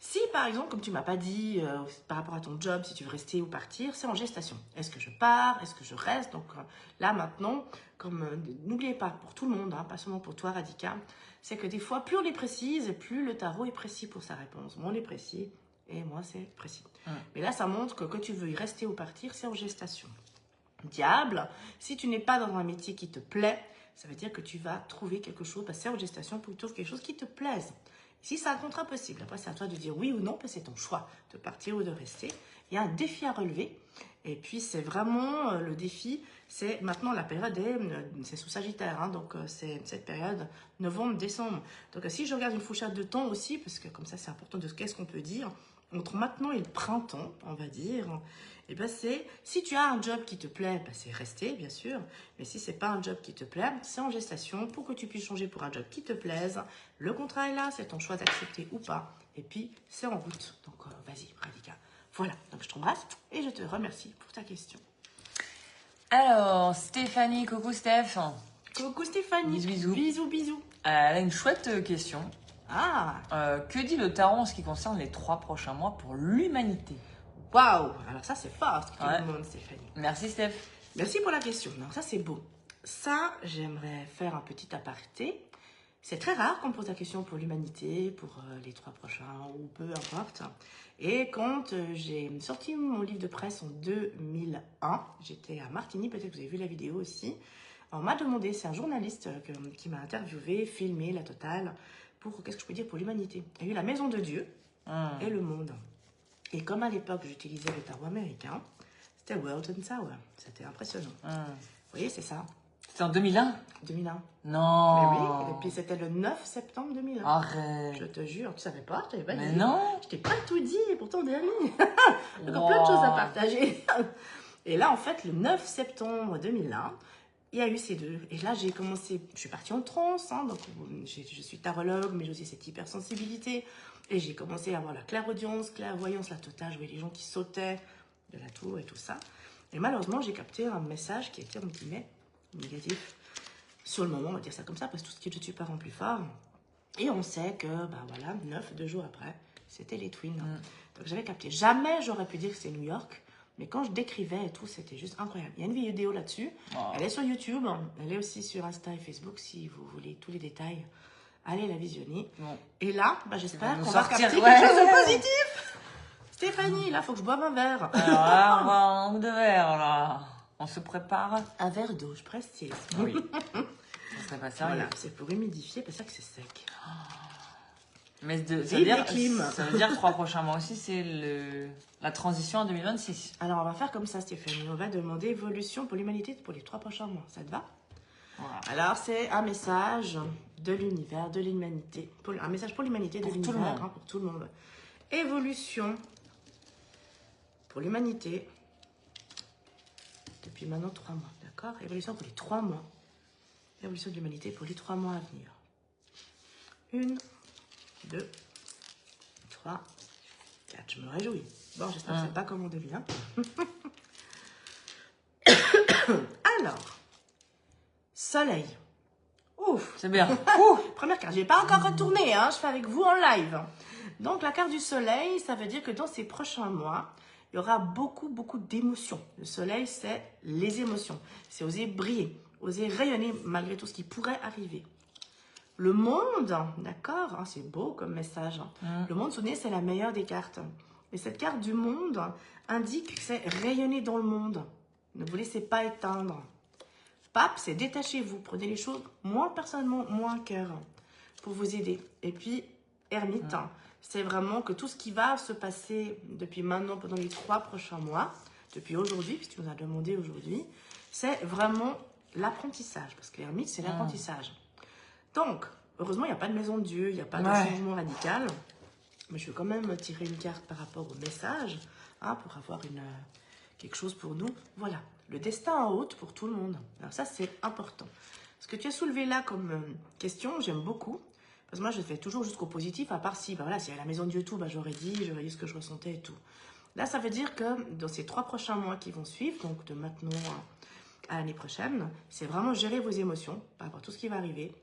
[SPEAKER 2] Si, par exemple, comme tu m'as pas dit, par rapport à ton job, si tu veux rester ou partir, c'est en gestation. Est-ce que je pars? Est-ce que je reste? Donc là, maintenant, comme n'oubliez pas, pour tout le monde, pas seulement pour toi, Radika, c'est que des fois, plus on est précise, plus le tarot est précis pour sa réponse. Moi, on est précis et moi, c'est précis. Mais là, ça montre que tu veux y rester ou partir, c'est en gestation. Diable, si tu n'es pas dans un métier qui te plaît, ça veut dire que tu vas trouver quelque chose, passer en gestation pour trouver quelque chose qui te plaise. Si c'est un contrat possible, après c'est à toi de dire oui ou non, parce que c'est ton choix de partir ou de rester. Il y a un défi à relever. Et puis c'est vraiment le défi, c'est maintenant la période, c'est sous Sagittaire, hein, donc c'est cette période novembre-décembre. Donc si je regarde une fourchette de temps aussi, parce que comme ça c'est important de qu'est-ce qu'on peut dire, entre maintenant et le printemps, on va dire, et ben c'est, si tu as un job qui te plaît, ben c'est rester bien sûr, mais si c'est pas un job qui te plaît, c'est en gestation pour que tu puisses changer pour un job qui te plaise. Le contrat est là, c'est ton choix d'accepter ou pas, et puis c'est en route. Donc vas-y, Radhika. Voilà, donc je t'embrasse et je te remercie pour ta question.
[SPEAKER 1] Alors, Stéphanie, coucou Steph.
[SPEAKER 2] Coucou Stéphanie.
[SPEAKER 1] Bisous, bisous.
[SPEAKER 2] Bisous, bisous.
[SPEAKER 1] Elle a une chouette question.
[SPEAKER 2] Ah,
[SPEAKER 1] Que dit le tarot en ce qui concerne les 3 prochains mois pour l'humanité?
[SPEAKER 2] waouh. Alors ça, c'est fort ce que tu
[SPEAKER 1] Ouais.
[SPEAKER 2] me demandes, Stéphanie.
[SPEAKER 1] Merci Steph.
[SPEAKER 2] Merci pour la question. Alors ça, c'est beau. Ça, j'aimerais faire un petit aparté. C'est très rare qu'on me pose la question pour l'humanité, pour les 3 prochains, ou peu importe. Et quand j'ai sorti mon livre de presse en 2001, j'étais à Martigny, peut-être que vous avez vu la vidéo aussi, on m'a demandé, c'est un journaliste qui m'a interviewé, filmé la totale, pour, qu'est-ce que je peux dire, pour l'humanité. Il y a eu la Maison de Dieu et le monde. Et comme à l'époque, j'utilisais le tarot américain, c'était World and Tower. C'était impressionnant. Vous voyez, c'est ça.
[SPEAKER 1] C'était en 2001?
[SPEAKER 2] 2001.
[SPEAKER 1] Non.
[SPEAKER 2] Mais oui, et puis c'était le 9 septembre 2001.
[SPEAKER 1] Arrête.
[SPEAKER 2] Je te jure, tu savais pas, je t'avais pas
[SPEAKER 1] Mais
[SPEAKER 2] dit.
[SPEAKER 1] non.
[SPEAKER 2] Je t'ai pas tout dit, et pourtant on est amis. J'ai encore plein de choses à partager. Et là, en fait, le 9 septembre 2001, il y a eu ces deux. Et là, j'ai commencé, je suis partie en transe, hein, donc je suis tarologue, mais j'ai aussi cette hypersensibilité. Et j'ai commencé à avoir la clairaudience, clairvoyance, la totale. Je voyais les gens qui sautaient de la tour et tout ça. Et malheureusement, j'ai capté un message qui était, en guillemets, négatif. Sur le moment, on va dire ça comme ça, parce que tout ce qui est de super rend plus fort. Et on sait que, ben voilà, 2 jours après, c'était les Twins. Donc j'avais capté. Jamais j'aurais pu dire que c'était New York, mais quand je décrivais et tout, c'était juste incroyable. Il y a une vidéo là-dessus. Elle est sur YouTube, elle est aussi sur Insta et Facebook, si vous voulez tous les détails. Allez la visionner. Et là, ben, j'espère qu'on va capter quelque chose de positif. Stéphanie, là, il faut que je boive un verre.
[SPEAKER 1] Alors là, on va un bout de verre, là. On se prépare.
[SPEAKER 2] Un verre d'eau, je précise.
[SPEAKER 1] Oui. Ça serait pas sérieux.
[SPEAKER 2] Voilà, c'est pour humidifier, parce que c'est sec.
[SPEAKER 1] Mais ça
[SPEAKER 2] Vive les clims.
[SPEAKER 1] veut dire 3 prochains mois aussi, c'est la transition en 2026.
[SPEAKER 2] Alors, on va faire comme ça, Stéphanie. On va demander évolution pour l'humanité pour les 3 prochains mois. Ça te va? Voilà. Alors, c'est un message de l'univers, de l'humanité. Un message pour l'humanité, de l'univers, pour tout le monde. Évolution pour l'humanité depuis maintenant 3 mois. D'accord? Évolution pour les 3 mois. Évolution de l'humanité pour les 3 mois à venir. 1, 2, 3, 4. Je me réjouis. Bon, j'espère que c'est pas comme on devient. Alors, soleil. Ouf.
[SPEAKER 1] C'est bien.
[SPEAKER 2] Première carte. Je n'ai pas encore retourné, hein. Je fais avec vous en live. Donc, la carte du soleil, ça veut dire que dans ces prochains mois, il y aura beaucoup, beaucoup d'émotions. Le soleil, c'est les émotions. C'est oser briller, oser rayonner malgré tout ce qui pourrait arriver. Le monde, d'accord, hein, c'est beau comme message. Le monde, souvenez, c'est la meilleure des cartes. Et cette carte du monde indique que c'est rayonner dans le monde. Ne vous laissez pas éteindre. Pape, c'est détachez-vous. Prenez les choses moins personnellement, moins à cœur pour vous aider. Et puis, ermite, c'est vraiment que tout ce qui va se passer depuis maintenant, pendant les 3 prochains mois, depuis aujourd'hui, puisque tu nous as demandé aujourd'hui, c'est vraiment l'apprentissage. Parce que l'ermite, c'est l'apprentissage. Donc, heureusement, il n'y a pas de maison de Dieu, il n'y a pas de changement radical. Mais je vais quand même tirer une carte par rapport au message, hein, pour avoir quelque chose pour nous. Voilà, le destin en haute pour tout le monde. Alors ça, c'est important. Ce que tu as soulevé là comme question, j'aime beaucoup. Parce que moi, je fais toujours jusqu'au positif, à part si, ben voilà, si à la maison de Dieu tout, ben j'aurais dit ce que je ressentais et tout. Là, ça veut dire que dans ces 3 prochains mois qui vont suivre, donc de maintenant à l'année prochaine, c'est vraiment gérer vos émotions par rapport à tout ce qui va arriver.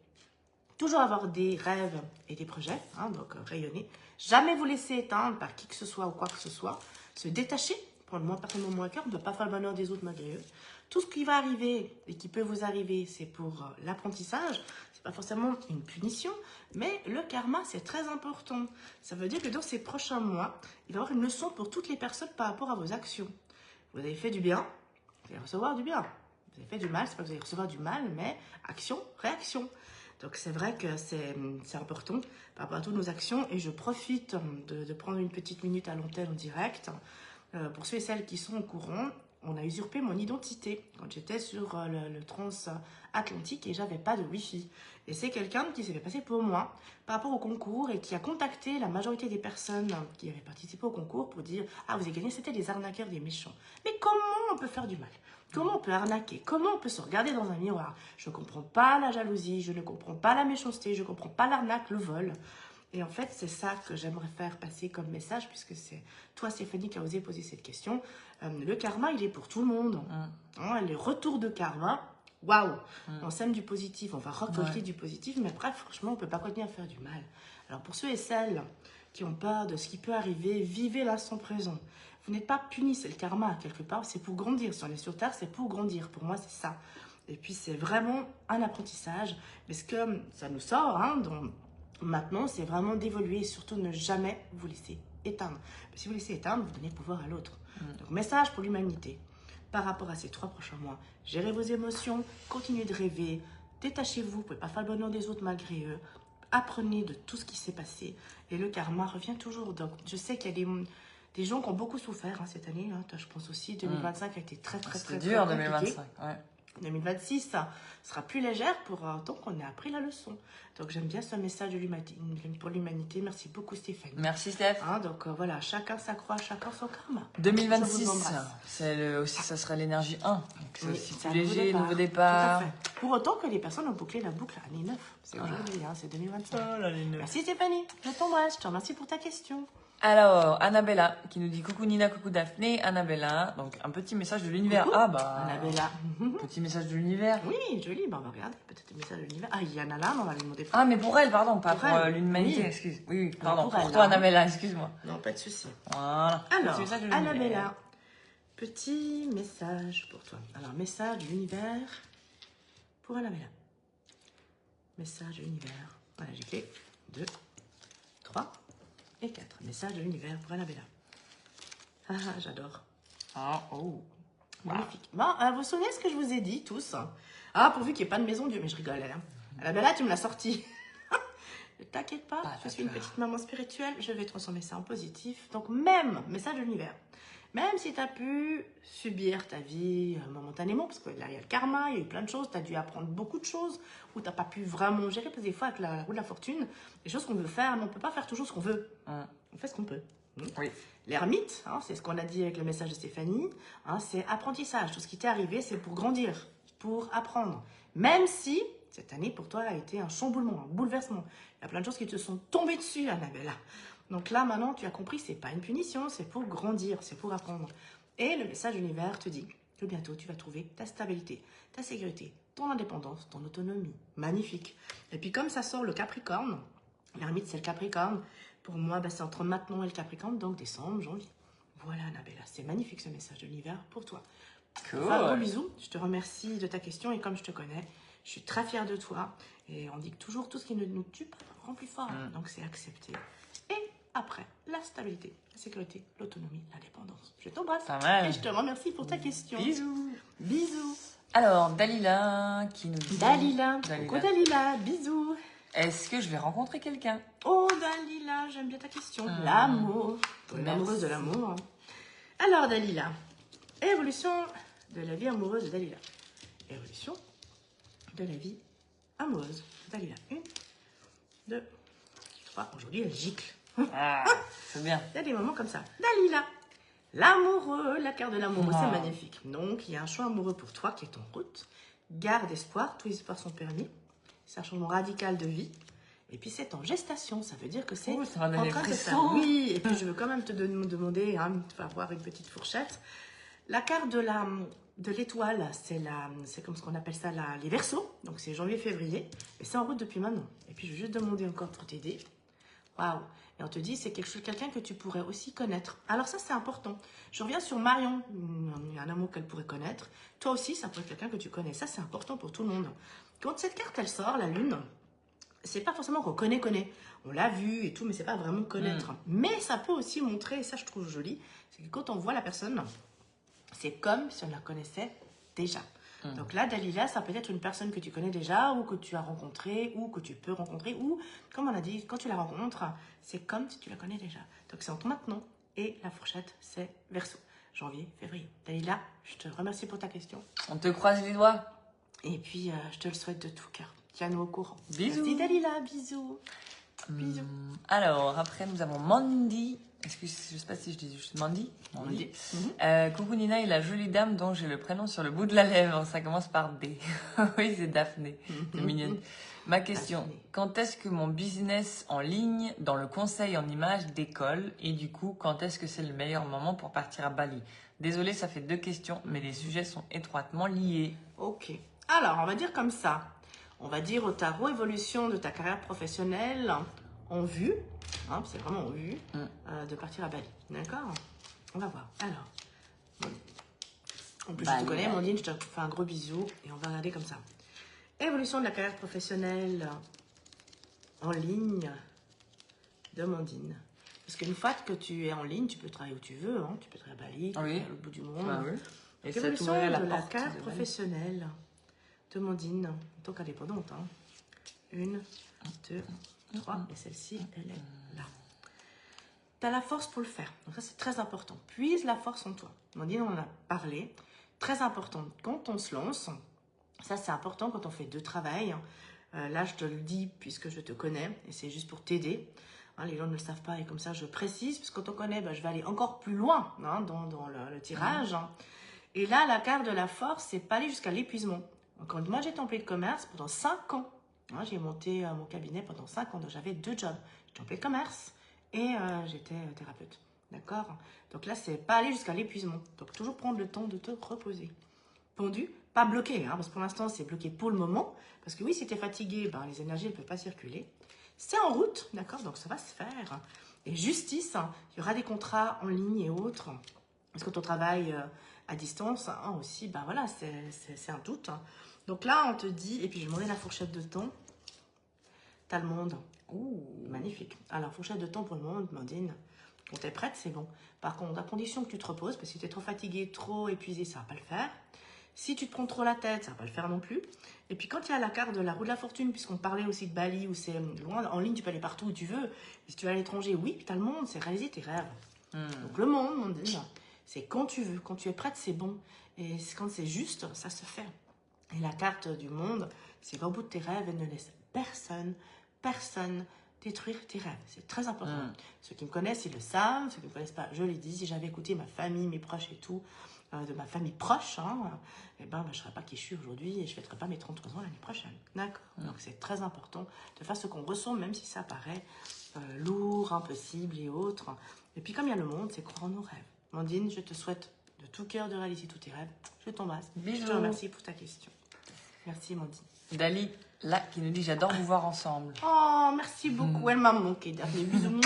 [SPEAKER 2] Toujours avoir des rêves et des projets, hein, donc rayonner. Jamais vous laisser éteindre par qui que ce soit ou quoi que ce soit. Se détacher, prendre moins personnellement moins à cœur, on ne doit pas faire le bonheur des autres malgré eux. Tout ce qui va arriver et qui peut vous arriver, c'est pour l'apprentissage. C'est pas forcément une punition, mais le karma, c'est très important. Ça veut dire que dans ces prochains mois, il va y avoir une leçon pour toutes les personnes par rapport à vos actions. Vous avez fait du bien, vous allez recevoir du bien. Vous avez fait du mal, c'est pas que vous allez recevoir du mal, mais action, réaction. Donc c'est vrai que c'est important par rapport à toutes nos actions. Et je profite de prendre une petite minute à l'antenne en direct. Pour ceux et celles qui sont au courant, on a usurpé mon identité quand j'étais sur le transatlantique et j'avais pas de Wi-Fi. Et c'est quelqu'un qui s'est fait passer pour moi par rapport au concours et qui a contacté la majorité des personnes qui avaient participé au concours pour dire « Ah, vous avez gagné, c'était des arnaqueurs, des méchants. » Mais comment on peut faire du mal? Comment on peut arnaquer? Comment on peut se regarder dans un miroir? Je ne comprends pas la jalousie, je ne comprends pas la méchanceté, je ne comprends pas l'arnaque, le vol. Et en fait, c'est ça que j'aimerais faire passer comme message, puisque c'est toi, Stéphanie, qui a osé poser cette question. Le karma, il est pour tout le monde. Hein, les retours de karma, waouh! On sème du positif, on va récolter du positif, mais après, franchement, on ne peut pas continuer à faire du mal. Alors, pour ceux et celles qui ont peur de ce qui peut arriver, vivez l'instant présent. Vous n'êtes pas puni, c'est le karma, quelque part, c'est pour grandir. Si on est sur Terre, c'est pour grandir. Pour moi, c'est ça. Et puis, c'est vraiment un apprentissage, parce que ça nous sort, hein, maintenant, c'est vraiment d'évoluer et surtout ne jamais vous laisser éteindre. Si vous laissez éteindre, vous donnez le pouvoir à l'autre. Donc, message pour l'humanité. Par rapport à ces 3 prochains mois, gérez vos émotions, continuez de rêver, détachez-vous, vous ne pouvez pas faire le bonheur des autres malgré eux. Apprenez de tout ce qui s'est passé et le karma revient toujours. Donc, je sais qu'il y a des gens qui ont beaucoup souffert cette année. Hein. Toi, je pense aussi 2025 a été très
[SPEAKER 1] dur,
[SPEAKER 2] compliqué.
[SPEAKER 1] 2025. Ouais.
[SPEAKER 2] 2026, ça sera plus légère pour autant qu'on ait appris la leçon. Donc, j'aime bien ce message pour l'humanité. Merci beaucoup, Stéphanie.
[SPEAKER 1] Merci, Steph.
[SPEAKER 2] Hein, donc, voilà, chacun sa croix, chacun son karma.
[SPEAKER 1] 2026, aussi, ça sera l'énergie 1. C'est aussi plus léger, nouveau départ.
[SPEAKER 2] Tout à fait. Pour autant que les personnes ont bouclé la boucle à l'année 9. C'est aujourd'hui, hein, c'est 2025. Merci, Stéphanie. Je t'embrasse. Je te remercie pour ta question.
[SPEAKER 1] Alors, Annabella qui nous dit coucou Nina, coucou Daphné. Annabella, donc un petit message de l'univers.
[SPEAKER 2] Coucou,
[SPEAKER 1] Ah bah,
[SPEAKER 2] Annabella.
[SPEAKER 1] petit message de l'univers.
[SPEAKER 2] Oui, joli. Bah, on va regarder peut-être le message de l'univers. Ah, il y en a là, on va lui demander.
[SPEAKER 1] Ah, mais pour elle, pardon, pas pour l'humanité,
[SPEAKER 2] oui.
[SPEAKER 1] excuse. Oui, pardon,
[SPEAKER 2] pour
[SPEAKER 1] pour
[SPEAKER 2] elle,
[SPEAKER 1] toi
[SPEAKER 2] là.
[SPEAKER 1] Annabella, excuse-moi.
[SPEAKER 2] Non, pas de souci.
[SPEAKER 1] Voilà.
[SPEAKER 2] Alors,
[SPEAKER 1] Petit message de l'univers.
[SPEAKER 2] Annabella, petit message pour toi. Alors, message de l'univers pour Annabella. Message de l'univers. Voilà, j'ai fait 2, 3 et 4. Message de l'univers pour Annabella. Ah, j'adore.
[SPEAKER 1] Ah, oh.
[SPEAKER 2] Magnifique. Bon, vous vous souvenez ce que je vous ai dit, tous? Ah, pourvu qu'il n'y ait pas de maison Dieu. Mais je rigole, hein. Annabella, tu me l'as sorti. Ne t'inquiète pas, je suis une petite maman spirituelle. Je vais transformer ça en positif. Donc, même, message de l'univers. Même si tu as pu subir ta vie momentanément, parce que là, il y a le karma, il y a eu plein de choses, tu as dû apprendre beaucoup de choses, ou tu n'as pas pu vraiment gérer, parce que des fois, avec la roue de la fortune, des choses qu'on veut faire, mais on ne peut pas faire toujours ce qu'on veut. On fait ce qu'on peut.
[SPEAKER 1] Oui.
[SPEAKER 2] L'ermite, hein, c'est ce qu'on a dit avec le message de Stéphanie, hein, c'est apprentissage. Tout ce qui t'est arrivé, c'est pour grandir, pour apprendre. Même si cette année, pour toi, a été un chamboulement, un bouleversement. Il y a plein de choses qui te sont tombées dessus, Annabella. Donc là, maintenant, tu as compris, c'est pas une punition, c'est pour grandir, c'est pour apprendre. Et le message de l'univers te dit que bientôt, tu vas trouver ta stabilité, ta sécurité, ton indépendance, ton autonomie. Magnifique. Et puis, comme ça sort le Capricorne, l'ermite, c'est le Capricorne. Pour moi, c'est entre maintenant et le Capricorne, donc décembre, janvier. Voilà, Annabella, c'est magnifique ce message de l'univers pour toi.
[SPEAKER 1] Cool.
[SPEAKER 2] Enfin, un gros bisou, je te remercie de ta question et comme je te connais, je suis très fière de toi. Et on dit que toujours tout ce qui ne nous tue pas rend plus fort. Donc c'est accepté. Et après, la stabilité, la sécurité, l'autonomie, l'indépendance. Je t'embrasse et je te remercie pour ta question.
[SPEAKER 1] Bisous.
[SPEAKER 2] Bisous.
[SPEAKER 1] Alors, Dalila qui nous dit...
[SPEAKER 2] Dalila. Coucou Dalila, bisous.
[SPEAKER 1] Est-ce que je vais rencontrer quelqu'un?
[SPEAKER 2] Oh Dalila, j'aime bien ta question. L'amour. L'amoureuse de l'amour. Alors Dalila, évolution de la vie amoureuse de Dalila. Évolution de la vie amoureuse de Dalila. 1, 2, 3. Aujourd'hui, elle gicle.
[SPEAKER 1] Ah, c'est bien.
[SPEAKER 2] Il y a des moments comme ça. Dalila, l'amoureux, la carte de l'amoureux, c'est magnifique. Donc, il y a un choix amoureux pour toi qui est en route. Garde espoir, tous les espoirs sont permis. C'est un changement radical de vie. Et puis, c'est en gestation. Ça veut dire que c'est
[SPEAKER 1] ça va donner
[SPEAKER 2] en train de se faire.
[SPEAKER 1] frissons.
[SPEAKER 2] Oui, et puis je veux quand même te demander, de avoir une petite fourchette. La carte de l'étoile, c'est comme ce qu'on appelle ça les Verseaux. Donc, c'est janvier-février. Et c'est en route depuis maintenant. Et puis, je vais juste demander encore pour t'aider. Waouh! Et on te dit, c'est quelqu'un que tu pourrais aussi connaître. Alors ça, c'est important. Je reviens sur Marion, un amour qu'elle pourrait connaître. Toi aussi, ça pourrait être quelqu'un que tu connais. Ça, c'est important pour tout le monde. Quand cette carte, elle sort, la lune, c'est pas forcément qu'on connaît. On l'a vu et tout, mais c'est pas vraiment connaître. Mais ça peut aussi montrer, et ça, je trouve joli, c'est que quand on voit la personne, c'est comme si on la connaissait déjà. Donc là, Dalila, ça peut être une personne que tu connais déjà ou que tu as rencontrée ou que tu peux rencontrer ou, comme on a dit, quand tu la rencontres, c'est comme si tu la connais déjà. Donc c'est entre maintenant et la fourchette, c'est Verseau, janvier, février. Dalila, je te remercie pour ta question.
[SPEAKER 1] On te croise les doigts.
[SPEAKER 2] Et puis, je te le souhaite de tout cœur. Tiens-nous au courant.
[SPEAKER 1] Bisous.
[SPEAKER 2] Merci Dalila, bisous. Bisous.
[SPEAKER 1] Alors, après, nous avons Mandy. Excuse, je ne sais pas si je dis juste Mandy. Mandy. Coucou Nina et la jolie dame dont j'ai le prénom sur le bout de la lèvre. Ça commence par D. Oui, c'est Daphné. C'est mignonne. Ma question,
[SPEAKER 2] Daphné.
[SPEAKER 1] quand est-ce que mon business en ligne dans le conseil en images décolle? Et du coup, quand est-ce que c'est le meilleur moment pour partir à Bali? Désolée, ça fait 2 questions, mais les sujets sont étroitement liés.
[SPEAKER 2] Ok. Alors, on va dire comme ça. On va dire au tarot évolution de ta carrière professionnelle en vue, hein, c'est vraiment en vue, de partir à Bali. D'accord? On va voir. Alors, en plus, je te connais, Mandine, je te fais un gros bisou et on va regarder comme ça. Évolution de la carrière professionnelle en ligne de Mandine. Parce qu'une fois que tu es en ligne, tu peux travailler où tu veux, hein, tu peux travailler à Bali, tu peux aller à l'autre bout du monde.
[SPEAKER 1] Bah oui.
[SPEAKER 2] Et
[SPEAKER 1] ça
[SPEAKER 2] évolution
[SPEAKER 1] t'ouvrirait la
[SPEAKER 2] de la
[SPEAKER 1] porte
[SPEAKER 2] carrière
[SPEAKER 1] de Bali.
[SPEAKER 2] professionnelle de Mandine, en tant qu'indépendante. Hein. 1, 2, 3, et celle-ci, elle est là. Tu as la force pour le faire. Donc ça, c'est très important. Puise la force en toi. Mandine, on en a parlé. Très important. Quand on se lance, ça, c'est important quand on fait 2 travails. Là, je te le dis puisque je te connais et c'est juste pour t'aider. Hein, les gens ne le savent pas et comme ça, je précise. Parce que quand on connaît, je vais aller encore plus loin hein, dans le tirage. Et là, la carte de la force, c'est pas aller jusqu'à l'épuisement. Quand moi, j'étais employée de commerce pendant 5 ans. Hein, j'ai monté mon cabinet pendant 5 ans. Donc, j'avais 2 jobs. J'étais employée de commerce et j'étais thérapeute. D'accord? Donc là, c'est pas aller jusqu'à l'épuisement. Donc, toujours prendre le temps de te reposer. Pendu, pas bloqué. Hein, parce que pour l'instant, c'est bloqué pour le moment. Parce que oui, si tu es fatigué, les énergies ne peuvent pas circuler. C'est en route. D'accord? Donc, ça va se faire. Et justice, hein, il y aura des contrats en ligne et autres. Parce que ton travail à distance hein, aussi, voilà, c'est un doute. Hein. Donc là, on te dit, et puis je vais demander la fourchette de temps. T'as le monde. Ouh, magnifique. Alors, fourchette de temps pour le monde, Mandine. Quand t'es prête, c'est bon. Par contre, à condition que tu te reposes, parce que si tu es trop fatigué, trop épuisé, ça va pas le faire. Si tu te prends trop la tête, ça va pas le faire non plus. Et puis quand il y a la carte de la roue de la fortune, puisqu'on parlait aussi de Bali, où c'est loin, en ligne, tu peux aller partout où tu veux. Et si tu vas à l'étranger, oui, puis t'as le monde, c'est réaliser tes rêves. Donc le monde, Mandine, c'est quand tu veux. Quand tu es prête, c'est bon. Et quand c'est juste, ça se fait. Et la carte du monde, c'est qu'au bout de tes rêves, elle ne laisse personne détruire tes rêves. C'est très important. Ceux qui me connaissent, ils le savent. Ceux qui ne me connaissent pas, je l'ai dit. Si j'avais écouté ma famille, mes proches et tout, de ma famille proche, hein, je ne serais pas qui je suis aujourd'hui et je ne fêterai pas mes 33 ans l'année prochaine. D'accord. Donc c'est très important de faire ce qu'on ressent, même si ça paraît lourd, impossible et autres. Et puis comme il y a le monde, c'est croire en nos rêves. Mandine, je te souhaite de tout cœur de réaliser tous tes rêves. Je t'embrasse.
[SPEAKER 1] Bisous.
[SPEAKER 2] Je te remercie pour ta question. Merci, Mandine.
[SPEAKER 1] Dali, là, qui nous dit j'adore vous voir ensemble.
[SPEAKER 2] Oh, merci beaucoup. Elle m'a manqué. Dernier bisou.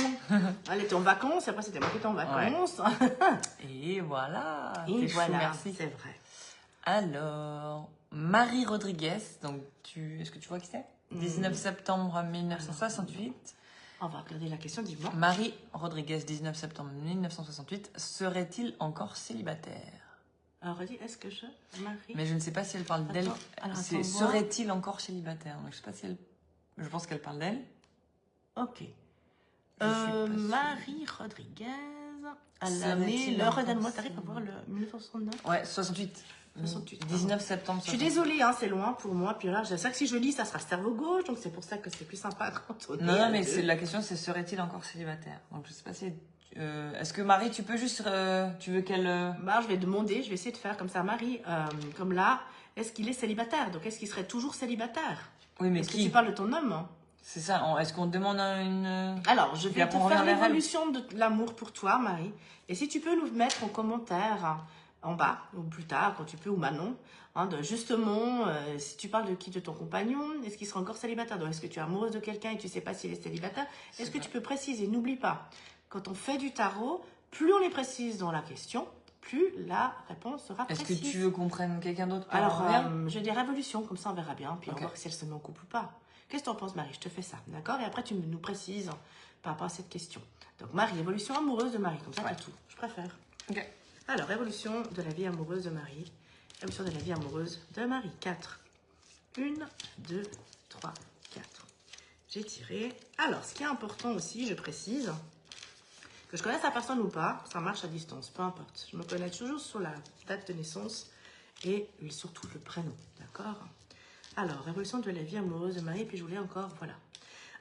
[SPEAKER 2] Elle était en vacances. Après, c'était moi qui étais en vacances.
[SPEAKER 1] Et voilà.
[SPEAKER 2] Et voilà,
[SPEAKER 1] merci.
[SPEAKER 2] c'est vrai.
[SPEAKER 1] Alors, Marie Rodriguez, donc est-ce que tu vois qui c'est? 19 septembre 1968.
[SPEAKER 2] On va regarder la question, dis-moi.
[SPEAKER 1] Marie Rodriguez, 19 septembre 1968, serait-il encore célibataire?
[SPEAKER 2] Alors, redis, est-ce que Marie...
[SPEAKER 1] Mais je ne sais pas si elle parle d'elle. Serait-il encore célibataire? Donc, je sais pas si elle... Je pense qu'elle parle d'elle.
[SPEAKER 2] Ok.
[SPEAKER 1] Je suis pas
[SPEAKER 2] Marie Rodriguez.
[SPEAKER 1] Serait-il
[SPEAKER 2] L'heure,
[SPEAKER 1] encore
[SPEAKER 2] redonne-moi, t'arrives à voir le 1969?
[SPEAKER 1] Ouais, 68.
[SPEAKER 2] 68.
[SPEAKER 1] 19 septembre.
[SPEAKER 2] Je suis désolée, hein, c'est loin pour moi. Puis là, je sais que si je lis, ça sera le cerveau gauche. Donc, c'est pour ça que c'est plus sympa quand on est
[SPEAKER 1] Non, mais la question, c'est serait-il encore célibataire? Donc, je sais pas si... Est-ce que Marie, tu peux juste... tu veux qu'elle...
[SPEAKER 2] je vais demander, je vais essayer de faire comme ça. Marie, comme là, est-ce qu'il est célibataire? Donc, est-ce qu'il serait toujours célibataire?
[SPEAKER 1] Oui, mais
[SPEAKER 2] est-ce
[SPEAKER 1] qui?
[SPEAKER 2] que tu parles de ton homme?
[SPEAKER 1] C'est ça. Est-ce qu'on demande une...
[SPEAKER 2] Alors, je vais te
[SPEAKER 1] on
[SPEAKER 2] faire
[SPEAKER 1] revient vers elle.
[SPEAKER 2] l'évolution de l'amour pour toi, Marie. Et si tu peux nous mettre en commentaire en bas, ou plus tard, quand tu peux, ou Manon, hein, justement, si tu parles de ton compagnon, est-ce qu'il sera encore célibataire? Donc, est-ce que tu es amoureuse de quelqu'un et tu ne sais pas s'il est célibataire? Est-ce que tu peux préciser? N'oublie pas, quand on fait du tarot, plus on est précise dans la question, plus la réponse sera
[SPEAKER 1] Est-ce
[SPEAKER 2] précise.
[SPEAKER 1] que tu veux qu'on prenne quelqu'un d'autre?
[SPEAKER 2] Alors, je vais dire révolution, comme ça on verra bien, puis on va voir si elle se met en couple ou pas. Qu'est-ce que tu en penses, Marie? Je te fais ça, d'accord? Et après, tu nous précises par rapport à cette question. Donc, Marie, évolution amoureuse de Marie, comme ça, tu as tout. Je préfère.
[SPEAKER 1] Ok.
[SPEAKER 2] Alors, évolution de la vie amoureuse de Marie. Évolution de la vie amoureuse de Marie. 4. 1, 2, 3, 4. J'ai tiré. Alors, ce qui est important aussi, je précise, que je connaisse la personne ou pas, ça marche à distance, peu importe. Je me connais toujours sur la date de naissance et surtout le prénom, d'accord? Alors, évolution de la vie amoureuse de Marie, puis je voulais encore, voilà.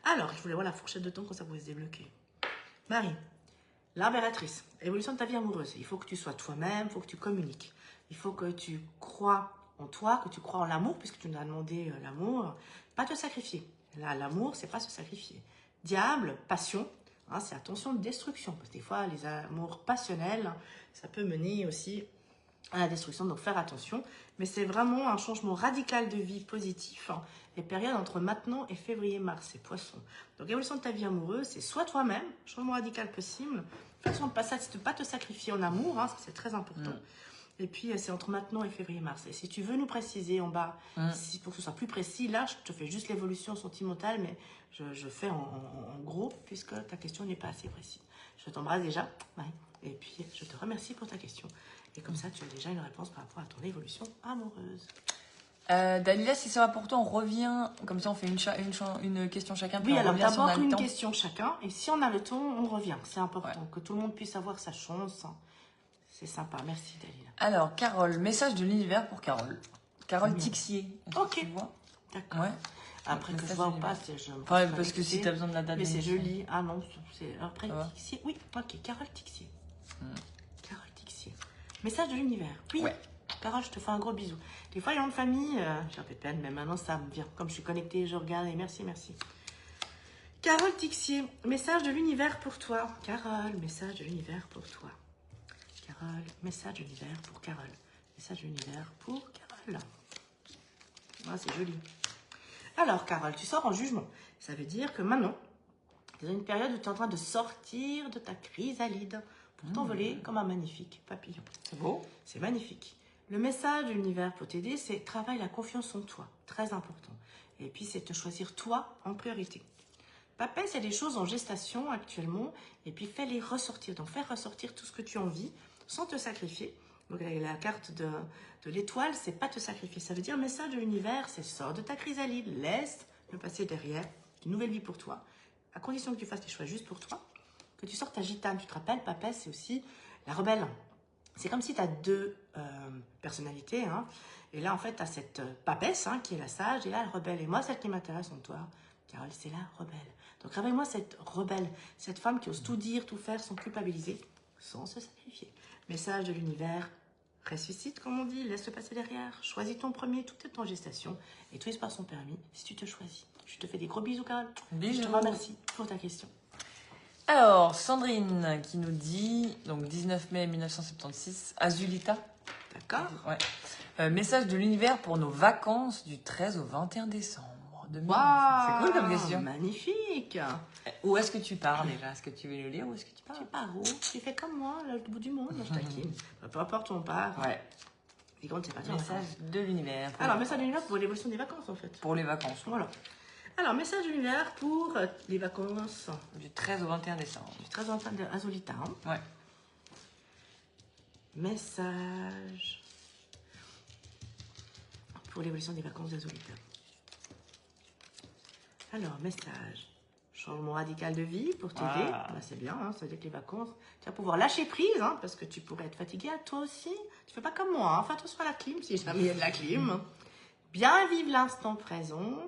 [SPEAKER 2] Alors, je voulais voir la fourchette de temps quand ça pouvait se débloquer. Marie, l'impératrice, évolution de ta vie amoureuse. Il faut que tu sois toi-même, il faut que tu communiques. Il faut que tu crois en toi, que tu crois en l'amour, puisque tu nous as demandé l'amour. Pas te sacrifier. Là, l'amour, c'est pas se sacrifier. Diable, passion, hein, c'est attention de destruction. Parce que des fois, les amours passionnels, ça peut mener aussi à la destruction. Donc, faire attention. Mais c'est vraiment un changement radical de vie positif. Hein. Les périodes entre maintenant et février-mars, c'est poisson. Donc, évolution de ta vie amoureuse, c'est soit toi-même, changement radical possible. Façon de pas te sacrifier en amour, hein, c'est très important. Et puis, c'est entre maintenant et février-mars. Et si tu veux nous préciser en bas, pour que ce soit plus précis, là, je te fais juste l'évolution sentimentale, mais je fais en gros, puisque ta question n'est pas assez précise. Je t'embrasse déjà, Marie. Et puis, je te remercie pour ta question. Et comme ça, tu as déjà une réponse par rapport à ton évolution amoureuse.
[SPEAKER 1] Dalila, si ça va pour toi, on revient. Comme ça, on fait une question chacun. Puis
[SPEAKER 2] Oui,
[SPEAKER 1] on
[SPEAKER 2] alors
[SPEAKER 1] revient si on a
[SPEAKER 2] d'abord
[SPEAKER 1] le
[SPEAKER 2] une
[SPEAKER 1] temps.
[SPEAKER 2] question chacun. Et si on a le temps, on revient. C'est important que tout le monde puisse avoir sa chance. C'est sympa. Merci, Dalila.
[SPEAKER 1] Alors, Carole, message de l'univers pour Carole. Carole
[SPEAKER 2] Bien.
[SPEAKER 1] Tixier.
[SPEAKER 2] Ok.
[SPEAKER 1] Tu vois?
[SPEAKER 2] D'accord.
[SPEAKER 1] Ouais.
[SPEAKER 2] Après que je vois ou pas, je me
[SPEAKER 1] Enfin, parce que si tu as besoin de la date.
[SPEAKER 2] Mais
[SPEAKER 1] de
[SPEAKER 2] c'est
[SPEAKER 1] naissance.
[SPEAKER 2] joli. Ah non, c'est après
[SPEAKER 1] Ça va
[SPEAKER 2] Tixier. Oui, ok. Carole Tixier. Carole Tixier. Message de l'univers. Oui.
[SPEAKER 1] Ouais.
[SPEAKER 2] Carole, je te fais un gros bisou. Des fois, il y a une famille, j'ai un peu de peine, mais maintenant ça me vient. Comme je suis connectée, je regarde et merci, merci. Carole Tixier, message de l'univers pour toi. Carole, message de l'univers pour toi. Carole, message de l'univers pour Carole. Message de l'univers pour Carole. Ah, c'est joli. Alors, Carole, tu sors en jugement. Ça veut dire que maintenant, tu es dans une période où tu es en train de sortir de ta chrysalide pour t'envoler comme un magnifique papillon.
[SPEAKER 1] C'est beau.
[SPEAKER 2] C'est magnifique. Le message de l'univers pour t'aider, c'est travaille la confiance en toi. Très important. Et puis, c'est te choisir toi en priorité. Papay, c'est des choses en gestation actuellement. Et puis, fais-les ressortir. Donc, fais ressortir tout ce que tu as envie sans te sacrifier. Donc, la carte de l'étoile, c'est pas te sacrifier. Ça veut dire, message de l'univers, c'est sors de ta chrysalide. Laisse le passé derrière. Une nouvelle vie pour toi. À condition que tu fasses des choix juste pour toi. Que tu sortes ta gitane. Tu te rappelles, Papay, c'est aussi la rebelle. C'est comme si tu as deux personnalités. Hein. Et là, en fait, tu as cette papesse hein, qui est la sage et là, la rebelle. Et moi, celle qui m'intéresse en toi, Carole, c'est la rebelle. Donc, réveille-moi cette rebelle, cette femme qui ose tout dire, tout faire sans culpabiliser, sans se sacrifier. Message de l'univers, ressuscite, comme on dit, laisse-le passer derrière. Choisis ton premier, tout est en gestation. Et tout est par son permis, si tu te choisis. Je te fais des gros bisous, Carole.
[SPEAKER 1] Bisous.
[SPEAKER 2] Je te remercie pour ta question.
[SPEAKER 1] Alors, Sandrine qui nous dit, donc 19 mai 1976, Azulita.
[SPEAKER 2] D'accord.
[SPEAKER 1] Ouais. Message de l'univers pour nos vacances du 13 au 21 décembre 2020.
[SPEAKER 2] Wow,
[SPEAKER 1] c'est cool comme question.
[SPEAKER 2] Magnifique.
[SPEAKER 1] Où est-ce que tu pars déjà? Est-ce que tu veux le lire ou est-ce que tu pars?
[SPEAKER 2] Tu pars où? Tu fais comme moi, à l'autre bout du monde, je taquine. Peu importe où on part.
[SPEAKER 1] Ouais.
[SPEAKER 2] Et quand c'est parti,
[SPEAKER 1] Message de l'univers.
[SPEAKER 2] Alors, message de l'univers pour l'évolution des vacances, en fait.
[SPEAKER 1] Pour les vacances.
[SPEAKER 2] Voilà. Alors, message de l'univers pour les vacances.
[SPEAKER 1] Du 13 au 21 décembre.
[SPEAKER 2] Du 13 au 21 de Azolita. Hein.
[SPEAKER 1] Ouais.
[SPEAKER 2] Message pour l'évolution des vacances d'Azolita. Alors, message. Changement radical de vie pour t'aider.
[SPEAKER 1] Ah.
[SPEAKER 2] Bah, c'est bien, hein, ça veut dire que les vacances, tu vas pouvoir lâcher prise, hein, parce que tu pourrais être fatigué. Toi aussi, tu fais pas comme moi. Hein. Fais attention à la clim, si jamais il y a de la clim. Bien vivre l'instant présent.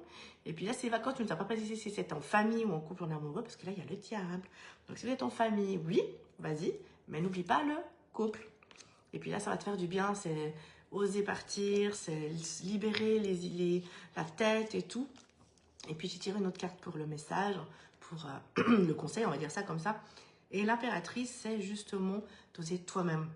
[SPEAKER 2] Et puis là, ces vacances, tu ne t'as pas précisé si c'est en famille ou en couple ou en amoureux, parce que là, il y a le diable. Donc, si vous êtes en famille, oui, vas-y, mais n'oublie pas le couple. Et puis là, ça va te faire du bien, c'est oser partir, c'est libérer la tête et tout. Et puis, j'ai tiré une autre carte pour le message, pour le conseil, on va dire ça comme ça. Et l'impératrice, c'est justement d'oser toi-même.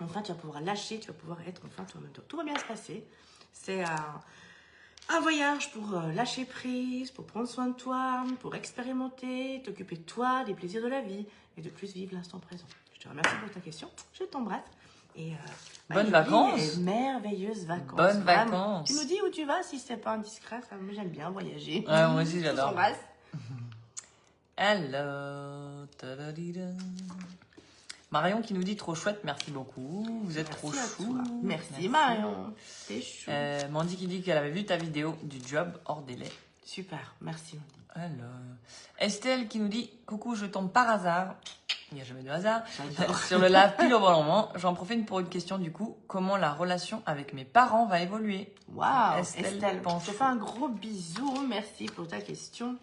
[SPEAKER 2] Enfin, tu vas pouvoir lâcher, tu vas pouvoir être enfin toi-même. Tout va bien se passer. C'est un voyage pour lâcher prise, pour prendre soin de toi, pour expérimenter, t'occuper de toi, des plaisirs de la vie et de plus vivre l'instant présent. Je te remercie pour ta question. Je t'embrasse. Et
[SPEAKER 1] bonnes vacances.
[SPEAKER 2] Et merveilleuses vacances.
[SPEAKER 1] Bonnes
[SPEAKER 2] Vraiment.
[SPEAKER 1] vacances.
[SPEAKER 2] Tu nous dis où tu vas si c'est pas indiscret. J'aime bien voyager.
[SPEAKER 1] Ouais, moi aussi,
[SPEAKER 2] Je
[SPEAKER 1] j'adore.
[SPEAKER 2] t'embrasse.
[SPEAKER 1] Alors, Marion qui nous dit trop chouette, merci beaucoup. Vous êtes trop chou.
[SPEAKER 2] Merci Marion. C'est chou.
[SPEAKER 1] Mandy qui dit qu'elle avait vu ta vidéo du job hors délai.
[SPEAKER 2] Super, merci.
[SPEAKER 1] Alors, Estelle qui nous dit coucou, je tombe par hasard. Il n'y a jamais de hasard. Sur le live pile au bon moment. J'en profite pour une question du coup. Comment la relation avec mes parents va évoluer?
[SPEAKER 2] Waouh, Estelle, je te fais un gros bisou. Merci pour ta question.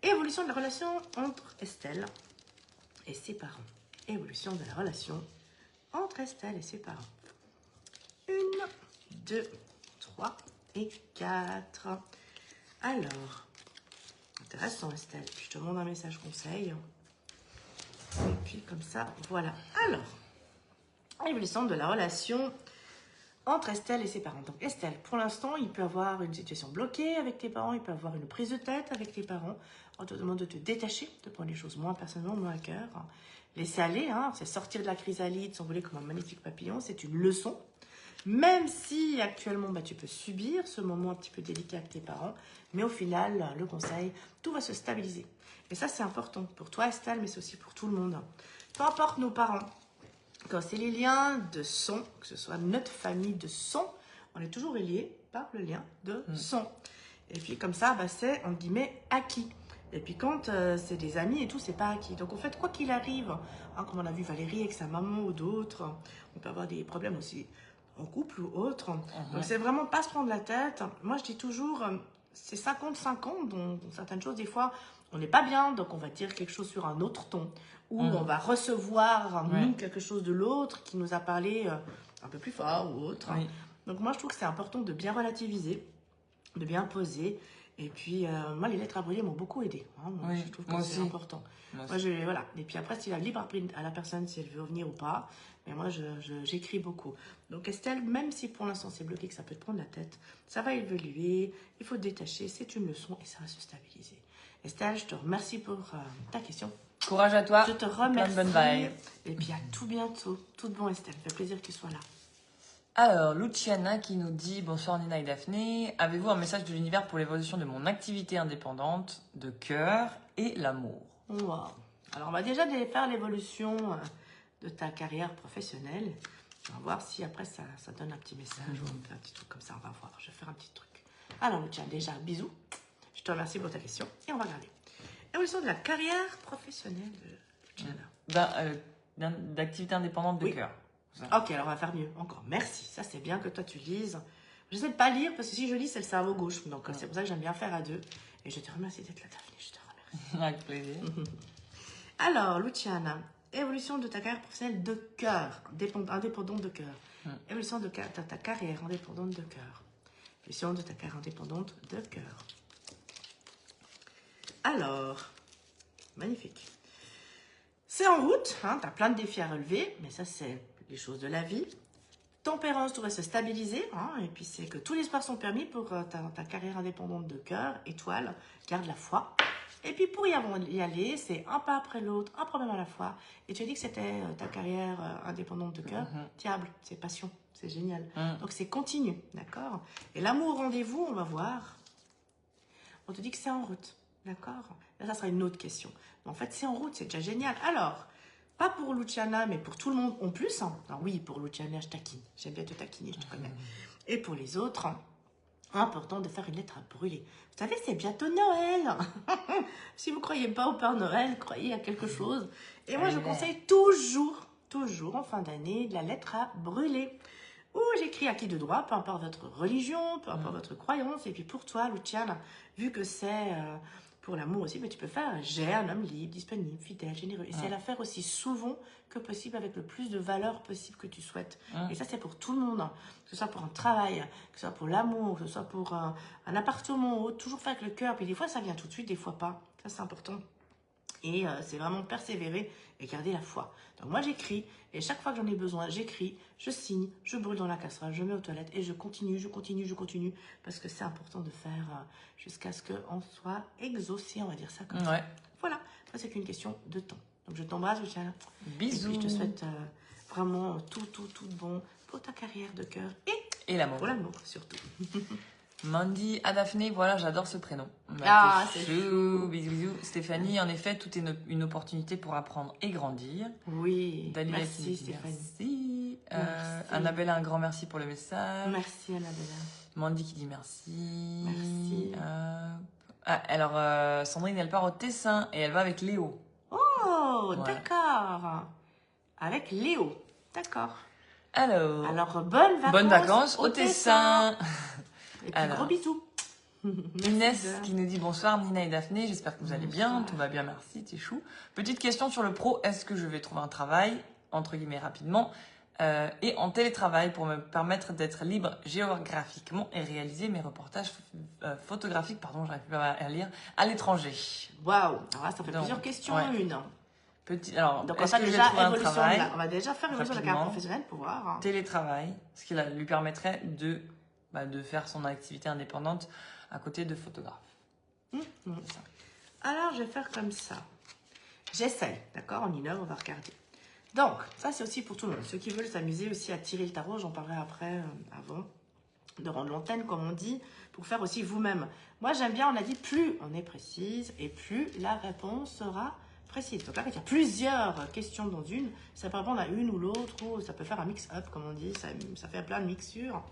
[SPEAKER 2] Évolution de la relation entre Estelle et ses parents. Évolution de la relation entre Estelle et ses parents. 1, 2, 3 et 4. Alors, intéressant Estelle. Puis je te montre un message conseil. Et puis comme ça, voilà. Alors, évolution de la relation entre Estelle et ses parents. Donc Estelle, pour l'instant, il peut avoir une situation bloquée avec tes parents, il peut avoir une prise de tête avec tes parents. On te demande de te détacher, de prendre les choses moins personnellement, moins à cœur. Laisser aller, hein, c'est sortir de la chrysalide, s'envoler comme un magnifique papillon, c'est une leçon. Même si actuellement, tu peux subir ce moment un petit peu délicat avec tes parents, mais au final, le conseil, tout va se stabiliser. Et ça, c'est important pour toi, Estelle, mais c'est aussi pour tout le monde. Peu importe nos parents, quand c'est les liens de sang, que ce soit notre famille de sang, on est toujours liés par le lien de sang. Et puis comme ça, c'est, entre guillemets, acquis. Et puis quand c'est des amis et tout, c'est pas acquis. Donc en fait, quoi qu'il arrive, hein, comme on a vu Valérie avec sa maman ou d'autres, on peut avoir des problèmes aussi en couple ou autre. Donc c'est vraiment pas se prendre la tête. Moi, je dis toujours, c'est 50-50, donc certaines choses, des fois, on n'est pas bien, donc on va dire quelque chose sur un autre ton. Ou on va recevoir, nous, quelque chose de l'autre qui nous a parlé un peu plus fort ou autre. Oui. Donc moi, je trouve que c'est important de bien relativiser, de bien poser. Et puis, moi, les lettres à brûler m'ont beaucoup aidé. Hein. Moi, je trouve que c'est important. Moi, voilà. Et puis après, c'est libre à la personne si elle veut revenir ou pas. Mais moi, j'écris beaucoup. Donc, Estelle, même si pour l'instant c'est bloqué, que ça peut te prendre la tête, ça va évoluer. Il faut te détacher. C'est une leçon et ça va se stabiliser. Estelle, je te remercie pour ta question.
[SPEAKER 1] Courage à toi.
[SPEAKER 2] Je te remercie.
[SPEAKER 1] Plein de bonnes vibes.
[SPEAKER 2] Et puis, à tout bientôt. Tout de bon, Estelle. Ça fait plaisir que tu sois là.
[SPEAKER 1] Alors, Luciana qui nous dit « Bonsoir Nina et Daphné. Avez-vous un message de l'univers pour l'évolution de mon activité indépendante, de cœur et l'amour ?»
[SPEAKER 2] Wow. Alors, on va déjà faire l'évolution de ta carrière professionnelle. On va voir si après ça donne un petit message ou un petit truc comme ça. On va voir. Je vais faire un petit truc. Alors, Luciana, déjà, bisous. Je te remercie pour ta question et on va regarder. Évolution de la carrière professionnelle de Luciana.
[SPEAKER 1] D'activité indépendante de cœur.
[SPEAKER 2] Ok, alors on va faire mieux. Encore, merci. Ça, c'est bien que toi, tu lises. J'essaie de pas lire parce que si je lis, c'est le cerveau gauche. Donc, c'est pour ça que j'aime bien faire à deux. Et je te remercie d'être là, Daphné. Je te remercie.
[SPEAKER 1] Avec plaisir.
[SPEAKER 2] Alors, Luciana, évolution de ta carrière professionnelle de cœur, indépendante de cœur. Évolution de ta carrière indépendante de cœur. Évolution de ta carrière indépendante de cœur. Alors, magnifique. C'est en route, hein, tu as plein de défis à relever, mais ça, c'est les choses de la vie. Tempérance, tout va se stabiliser, hein, et puis c'est que tous les espoirs sont permis pour ta carrière indépendante de cœur, étoile, garde la foi. Et puis pour y aller, c'est un pas après l'autre, un problème à la fois. Et tu as dit que c'était ta carrière indépendante de cœur, diable, c'est passion, c'est génial. Donc c'est continu, d'accord? Et l'amour au rendez-vous, on va voir. On te dit que c'est en route. D'accord? Là, ça sera une autre question. Mais en fait, c'est en route, c'est déjà génial. Alors, pas pour Luciana, mais pour tout le monde en plus. Hein. Alors oui, pour Luciana, je taquine. J'aime bien te taquiner, je te connais. Et pour les autres, important de faire une lettre à brûler. Vous savez, c'est bientôt Noël. Si vous ne croyez pas au Père Noël, croyez à quelque chose. Et moi, je conseille toujours, en fin d'année, de la lettre à brûler. Ou j'écris à qui de droit, peu importe votre religion, peu importe votre croyance. Et puis pour toi, Luciana, vu que c'est... pour l'amour aussi, mais tu peux faire j'ai un homme libre, disponible, fidèle, généreux. Et c'est à la faire aussi souvent que possible avec le plus de valeur possible que tu souhaites. Et ça, c'est pour tout le monde. Hein. Que ce soit pour un travail, que ce soit pour l'amour, que ce soit pour un appartement, toujours faire avec le cœur. Puis des fois, ça vient tout de suite, des fois pas. Ça, c'est important. Et c'est vraiment persévérer et garder la foi. Donc moi, j'écris. Et chaque fois que j'en ai besoin, j'écris, je signe, je brûle dans la casserole, je mets aux toilettes et je continue. Parce que c'est important de faire jusqu'à ce qu'on soit exaucé, on va dire ça comme ça. Voilà. Ça, c'est qu'une question de temps. Donc je t'embrasse, Luciana.
[SPEAKER 1] Bisous.
[SPEAKER 2] Et puis, je te souhaite vraiment tout bon pour ta carrière de cœur et
[SPEAKER 1] l'amour.
[SPEAKER 2] Pour l'amour, surtout.
[SPEAKER 1] Mandy à Daphné, voilà, j'adore ce prénom. Bah,
[SPEAKER 2] Ah,
[SPEAKER 1] t'es
[SPEAKER 2] c'est
[SPEAKER 1] chou.
[SPEAKER 2] chou.
[SPEAKER 1] Bisous, bisous. Stéphanie, en effet, tout est une opportunité pour apprendre et grandir.
[SPEAKER 2] Oui,
[SPEAKER 1] Dalila qui nous
[SPEAKER 2] merci
[SPEAKER 1] dit
[SPEAKER 2] Stéphanie.
[SPEAKER 1] merci.
[SPEAKER 2] Merci.
[SPEAKER 1] Annabella, un grand merci pour le message.
[SPEAKER 2] Merci Annabella.
[SPEAKER 1] Mandy qui dit merci.
[SPEAKER 2] Merci.
[SPEAKER 1] Alors, Sandrine, elle part au Tessin et elle va avec Léo.
[SPEAKER 2] Oh,
[SPEAKER 1] Voilà.
[SPEAKER 2] d'accord. Avec Léo. D'accord.
[SPEAKER 1] Alors,
[SPEAKER 2] bonnes
[SPEAKER 1] vacances au Tessin.
[SPEAKER 2] Et puis
[SPEAKER 1] Alors.
[SPEAKER 2] gros bisous.
[SPEAKER 1] Inès
[SPEAKER 2] Merci,
[SPEAKER 1] qui nous dit bonsoir Nina et Daphné, j'espère que vous allez bien,
[SPEAKER 2] Bonsoir.
[SPEAKER 1] tout va bien, merci, t'es chou. Petite question sur le pro, est-ce que je vais trouver un travail, entre guillemets rapidement, et en télétravail pour me permettre d'être libre géographiquement et réaliser mes reportages photographiques, pardon, j'arrive pas à lire, à l'étranger.
[SPEAKER 2] Waouh. Alors là, ça fait
[SPEAKER 1] Donc,
[SPEAKER 2] plusieurs questions
[SPEAKER 1] ouais.
[SPEAKER 2] en une.
[SPEAKER 1] Alors,
[SPEAKER 2] Donc on
[SPEAKER 1] est-ce
[SPEAKER 2] va
[SPEAKER 1] que je vais
[SPEAKER 2] déjà
[SPEAKER 1] trouver un travail,
[SPEAKER 2] on va déjà faire évolution de la carrière professionnelle pour voir.
[SPEAKER 1] télétravail, ce qui lui permettrait de faire son activité indépendante à côté de photographe. C'est ça.
[SPEAKER 2] Alors, je vais faire comme ça. J'essaye, d'accord? En une heure, on va regarder. Donc, ça, c'est aussi pour tout le monde. Ceux qui veulent s'amuser aussi à tirer le tarot, j'en parlerai après, avant de rendre l'antenne, comme on dit, pour faire aussi vous-même. Moi, j'aime bien, on a dit, plus on est précise et plus la réponse sera précise. Donc là, quand il y a plusieurs questions dans une, ça peut répondre à une ou l'autre, ou ça peut faire un mix-up, comme on dit, ça fait plein de mixtures.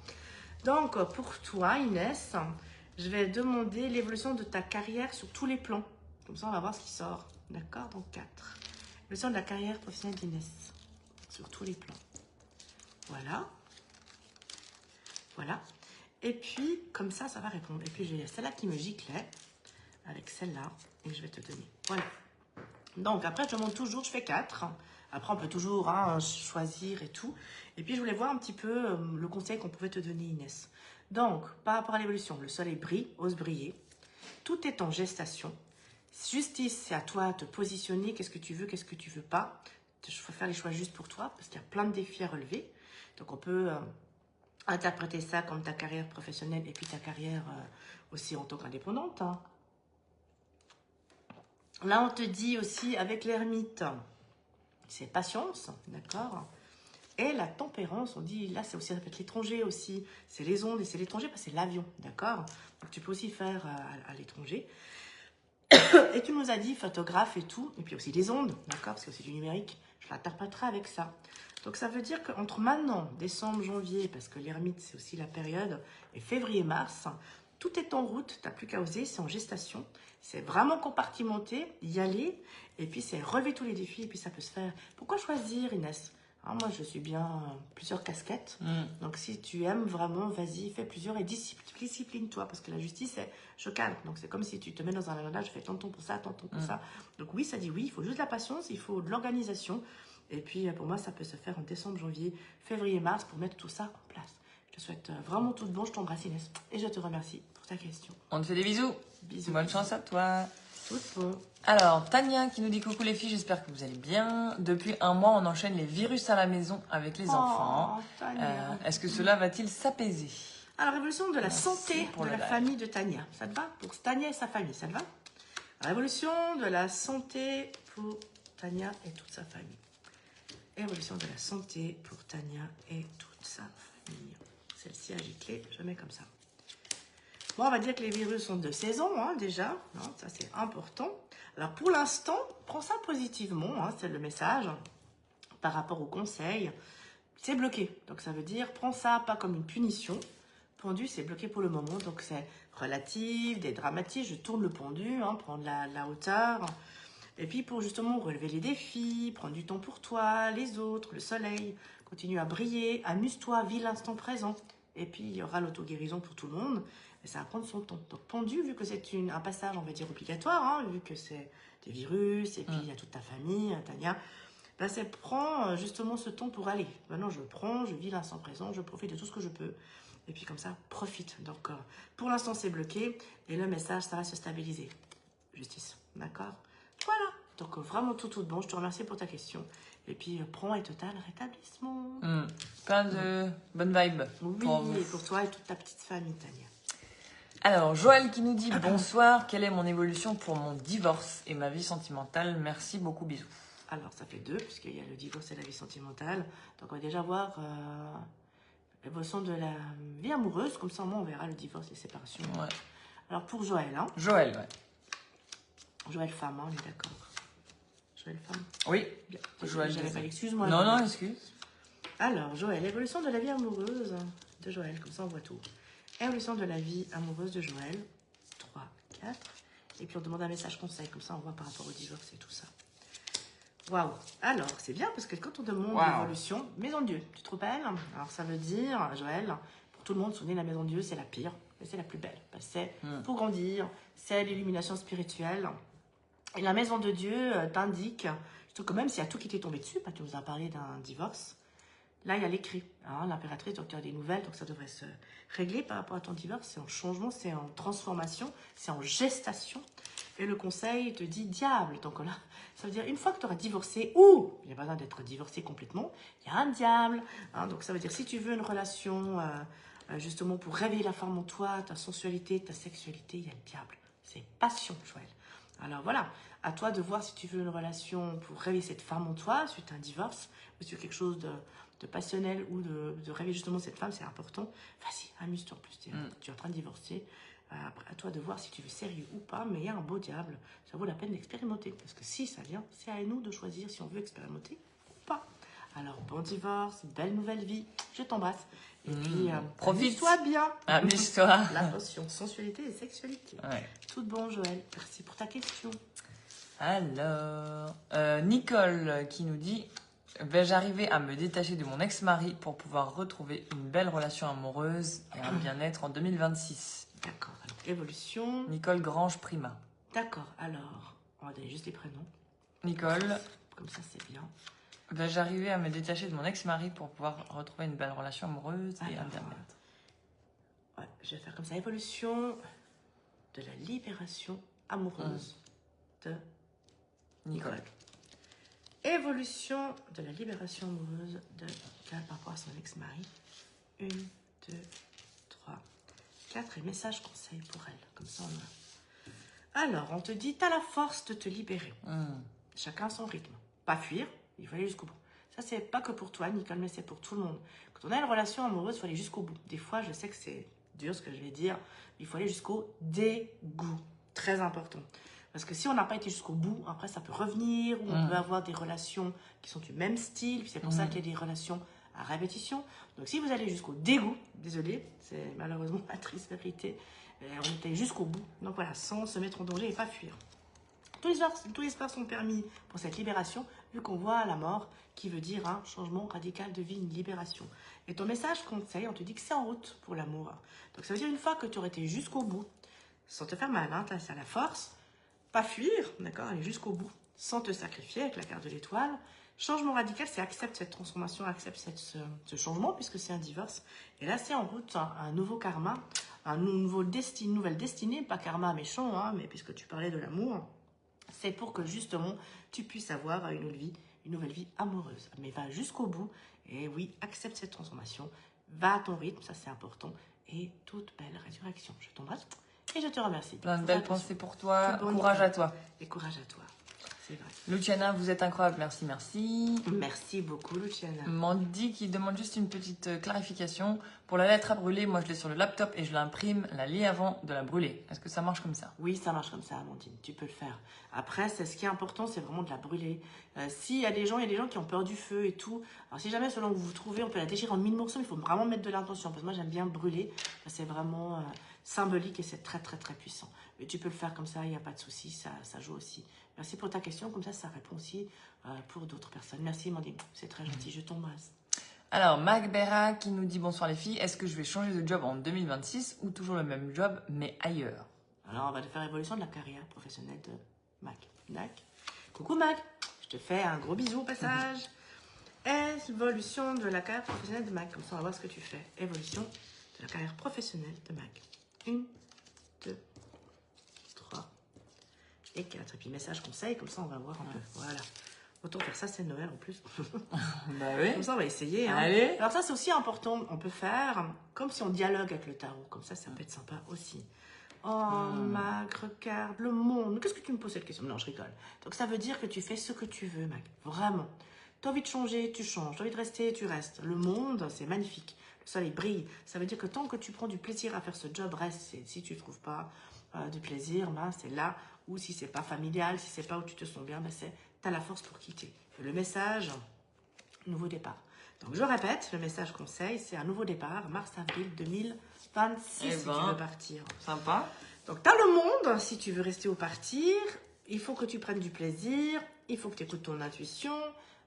[SPEAKER 2] Donc, pour toi, Inès, je vais demander l'évolution de ta carrière sur tous les plans. Comme ça, on va voir ce qui sort. D'accord? Donc, 4. L'évolution de la carrière professionnelle d'Inès. Sur tous les plans. Voilà. Voilà. Et puis, comme ça, ça va répondre. Et puis, j'ai celle-là qui me giclait. Avec celle-là. Et je vais te donner. Voilà. Donc, après, je monte toujours. Je fais 4. Après, on peut toujours choisir et tout. Et puis, je voulais voir un petit peu le conseil qu'on pouvait te donner, Inès. Donc, par rapport à l'évolution, le soleil brille, ose briller. Tout est en gestation. Justice, c'est à toi de te positionner. Qu'est-ce que tu veux, qu'est-ce que tu veux pas. Je vais faire les choix juste pour toi parce qu'il y a plein de défis à relever. Donc, on peut interpréter ça comme ta carrière professionnelle et puis ta carrière aussi en tant qu'indépendante. Hein. Là, on te dit aussi avec l'ermite, c'est patience, d'accord? Et la tempérance, on dit, là, c'est aussi, ça peut être l'étranger aussi. C'est les ondes et c'est l'étranger parce que c'est l'avion, d'accord? Donc, tu peux aussi faire à l'étranger. Et tu nous as dit photographe et tout. Et puis aussi les ondes, d'accord? Parce que c'est du numérique. Je l'interpréterai avec ça. Donc, ça veut dire qu'entre maintenant, décembre, janvier, parce que l'ermite, c'est aussi la période, et février, mars, tout est en route. Tu n'as plus qu'à oser, c'est en gestation. C'est vraiment compartimenté, y aller. Et puis, c'est relever tous les défis et puis ça peut se faire. Pourquoi choisir, Inès? Alors moi, je suis bien plusieurs casquettes. Donc, si tu aimes vraiment, vas-y, fais plusieurs et discipline-toi. Parce que la justice, c'est je cadre. Donc, c'est comme si tu te mets dans un agenda, je fais tonton pour ça, tonton pour ça. Donc, oui, ça dit oui, il faut juste de la patience, il faut de l'organisation. Et puis, pour moi, ça peut se faire en décembre, janvier, février, mars pour mettre tout ça en place. Je te souhaite vraiment tout de bon. Je t'embrasse, Inès. Et je te remercie pour ta question.
[SPEAKER 1] On te fait des bisous.
[SPEAKER 2] Bisous.
[SPEAKER 1] Bonne chance à toi.
[SPEAKER 2] Tout bon.
[SPEAKER 1] Alors, Tania qui nous dit coucou les filles, j'espère que vous allez bien. Depuis un mois, on enchaîne les virus à la maison avec les enfants.
[SPEAKER 2] Tania.
[SPEAKER 1] Est-ce que cela va-t-il s'apaiser?
[SPEAKER 2] Alors, révolution de la
[SPEAKER 1] Merci
[SPEAKER 2] santé
[SPEAKER 1] pour
[SPEAKER 2] de
[SPEAKER 1] le
[SPEAKER 2] la
[SPEAKER 1] live.
[SPEAKER 2] famille de Tania. Ça te va? Pour Tania et sa famille, ça te va? Révolution de la santé pour Tania et toute sa famille. Évolution de la santé pour Tania et toute sa famille. Celle-ci a giclé, je mets comme ça. Bon, on va dire que les virus sont de saison, hein, déjà. Non, ça, c'est important. Alors, pour l'instant, prends ça positivement, hein, c'est le message. Par rapport au conseil, c'est bloqué. Donc, ça veut dire, prends ça pas comme une punition. Pendu, c'est bloqué pour le moment. Donc, c'est relatif, dédramatique. Je tourne le pendu, hein, prendre la hauteur. Et puis, pour justement relever les défis, prendre du temps pour toi, les autres, le soleil, continue à briller, amuse-toi, vis l'instant présent. Et puis, il y aura l'auto-guérison pour tout le monde. Et ça va prendre son temps. Donc, pendu, vu que c'est un passage, on va dire, obligatoire, hein, vu que c'est des virus, et puis il y a toute ta famille, Tania, ben, c'est prends justement ce temps pour aller. Maintenant, je prends, je vis l'instant présent, je profite de tout ce que je peux. Et puis, comme ça, profite. Donc, pour l'instant, c'est bloqué. Et le message, ça va se stabiliser. Justice. D'accord? Voilà. Donc, vraiment tout de bon. Je te remercie pour ta question. Et puis, prends et total rétablissement.
[SPEAKER 1] Plein de bonnes vibes.
[SPEAKER 2] Oui, et pour toi et toute ta petite famille, Tania.
[SPEAKER 1] Alors, Joël qui nous dit bonsoir, quelle est mon évolution pour mon divorce et ma vie sentimentale? Merci beaucoup, bisous.
[SPEAKER 2] Alors, ça fait 2, puisqu'il y a le divorce et la vie sentimentale. Donc, on va déjà voir Évolution de la vie amoureuse, comme ça au moins on verra le divorce, les séparations.
[SPEAKER 1] Ouais.
[SPEAKER 2] Alors pour Joël, hein.
[SPEAKER 1] Joël, ouais.
[SPEAKER 2] Joël femme, hein, on est d'accord. Joël femme.
[SPEAKER 1] Oui.
[SPEAKER 2] Bien.
[SPEAKER 1] Joël,
[SPEAKER 2] J'avais pas l'excuse-moi.
[SPEAKER 1] Non, non, excuse.
[SPEAKER 2] Alors, Joël, évolution de la vie amoureuse de Joël, comme ça on voit tout. Évolution de la vie amoureuse de Joël, 3, 4. Et puis on demande un message conseil, comme ça on voit par rapport au divorce et tout ça. Waouh. Alors, c'est bien parce que quand on demande l'évolution, maison de Dieu, tu te rappelles? Alors ça veut dire, Joël, pour tout le monde, souvenez, la maison de Dieu, c'est la pire, mais c'est la plus belle. C'est pour grandir, c'est l'illumination spirituelle. Et la maison de Dieu t'indique, surtout que même s'il y a tout qui t'est tombé dessus, tu nous as parlé d'un divorce, là il y a l'écrit, hein, l'impératrice, donc tu as des nouvelles, donc ça devrait se régler par rapport à ton divorce, c'est en changement, c'est en transformation, c'est en gestation. Et le conseil te dit diable, donc là, ça veut dire une fois que tu auras divorcé, ou il n'y a pas besoin d'être divorcé complètement, il y a un diable, hein, donc ça veut dire si tu veux une relation justement pour réveiller la femme en toi, ta sensualité, ta sexualité, il y a le diable, c'est passion, Joël. Alors voilà, à toi de voir si tu veux une relation pour réveiller cette femme en toi, suite à un divorce, ou si tu veux quelque chose de passionnel ou de réveiller justement cette femme, c'est important. Vas-y, amuse-toi en plus, tu es en train de divorcer. Après, à toi de voir si tu veux sérieux ou pas, mais il y a un beau diable, ça vaut la peine d'expérimenter. Parce que si ça vient, c'est à nous de choisir si on veut expérimenter ou pas. Alors, bon divorce, belle nouvelle vie, je t'embrasse. Et puis,
[SPEAKER 1] profite-toi
[SPEAKER 2] bien.
[SPEAKER 1] Amuse-toi.
[SPEAKER 2] La potion, sensualité et sexualité.
[SPEAKER 1] Ouais.
[SPEAKER 2] Tout bon, Joël. Merci pour ta question.
[SPEAKER 1] Alors, Nicole qui nous dit vais-je arriver à me détacher de mon ex-mari pour pouvoir retrouver une belle relation amoureuse et un bien-être en 2026?
[SPEAKER 2] D'accord, alors évolution.
[SPEAKER 1] Nicole Grange Prima.
[SPEAKER 2] D'accord, alors, on va donner juste les prénoms.
[SPEAKER 1] Nicole.
[SPEAKER 2] Comme ça, c'est bien.
[SPEAKER 1] Vais-je arriver à me détacher de mon ex-mari pour pouvoir retrouver une belle relation amoureuse et un bien-être?
[SPEAKER 2] Ouais, je vais faire comme ça. Évolution de la libération amoureuse de Nicole. Évolution de la libération amoureuse de Nicole par rapport à son ex-mari. 1, 2, 3, 4. Et message conseil pour elle. Comme ça, on a... Alors, on te dit, tu as la force de te libérer. Chacun son rythme. Pas fuir, il faut aller jusqu'au bout. Ça, c'est pas que pour toi, Nicole, mais c'est pour tout le monde. Quand on a une relation amoureuse, il faut aller jusqu'au bout. Des fois, je sais que c'est dur ce que je vais dire, mais il faut aller jusqu'au dégoût. Très important. Parce que si on n'a pas été jusqu'au bout, après, ça peut revenir, ou on peut avoir des relations qui sont du même style. C'est pour ça qu'il y a des relations à répétition. Donc, si vous allez jusqu'au dégoût, désolé, c'est malheureusement la triste vérité, on était jusqu'au bout. Donc voilà, sans se mettre en danger et pas fuir. Tous les espoirs sont permis pour cette libération, vu qu'on voit la mort, qui veut dire un changement radical de vie, une libération. Et ton message conseil, on te dit que c'est en route pour l'amour. Donc ça veut dire une fois que tu aurais été jusqu'au bout, sans te faire mal, hein, c'est à la force, pas fuir, d'accord, aller jusqu'au bout, sans te sacrifier avec la carte de l'étoile. Changement radical, c'est accepte cette transformation, accepte ce changement, puisque c'est un divorce. Et là, c'est en route un nouveau karma, une nouvelle destinée, pas karma méchant, hein, mais puisque tu parlais de l'amour, c'est pour que justement tu puisses avoir une nouvelle vie amoureuse. Mais va jusqu'au bout et oui, accepte cette transformation, va à ton rythme, ça c'est important, et toute belle résurrection. Je t'embrasse et je te remercie.
[SPEAKER 1] Plein de belles pensées pour toi, courage à toi.
[SPEAKER 2] Et courage à toi, c'est vrai.
[SPEAKER 1] Luciana, vous êtes incroyable, merci, merci.
[SPEAKER 2] Merci beaucoup, Luciana.
[SPEAKER 1] Mandy qui demande juste une petite clarification. Pour la lettre à brûler, moi je l'ai sur le laptop et je l'imprime, la lis avant de la brûler. Est-ce que ça marche comme ça?
[SPEAKER 2] Oui, ça marche comme ça, Amandine, tu peux le faire. Après, ce qui est important, c'est vraiment de la brûler. S'il y a des gens, qui ont peur du feu et tout. Alors si jamais, selon où vous vous trouvez, on peut la déchirer en 1000 morceaux, mais il faut vraiment mettre de l'intention. Parce que moi, j'aime bien brûler. C'est vraiment symbolique et c'est très, très, très puissant. Mais tu peux le faire comme ça, il n'y a pas de souci, ça joue aussi. Merci pour ta question, comme ça répond aussi pour d'autres personnes. Merci, Amandine, c'est très gentil, je t'embrasse.
[SPEAKER 1] Alors, Magbera qui nous dit bonsoir les filles, est-ce que je vais changer de job en 2026 ou toujours le même job mais ailleurs?
[SPEAKER 2] Alors, on va faire l'évolution de la carrière professionnelle de Mag. Coucou Mag, je te fais un gros bisou au passage. Évolution de la carrière professionnelle de Mag, comme ça on va voir ce que tu fais. Évolution de la carrière professionnelle de Mag. 1, 2, 3 et 4. Et puis message conseil, comme ça on va voir un peu. Voilà. Autant faire ça, c'est Noël en plus.
[SPEAKER 1] Bah oui.
[SPEAKER 2] Comme ça, on va essayer. Hein.
[SPEAKER 1] Allez.
[SPEAKER 2] Alors ça, c'est aussi important. On peut faire comme si on dialogue avec le tarot. Comme ça peut être sympa aussi. Oh, Mag, regarde le monde. Qu'est-ce que tu me poses cette question? Non, je rigole. Donc ça veut dire que tu fais ce que tu veux, Mag. Vraiment. Tu as envie de changer, tu changes. Tu as envie de rester, tu restes. Le monde, c'est magnifique. Le soleil brille. Ça veut dire que tant que tu prends du plaisir à faire ce job, reste. Si tu ne trouves pas de plaisir, ben, c'est là. Ou si c'est pas familial, si c'est pas où tu te sens bien, ben, tu as la force pour quitter. Et le message, nouveau départ. Donc, je répète, le message conseil, c'est un nouveau départ, mars-avril 2026, si tu veux partir.
[SPEAKER 1] Sympa.
[SPEAKER 2] Donc, tu as le monde, si tu veux rester ou partir. Il faut que tu prennes du plaisir. Il faut que tu écoutes ton intuition.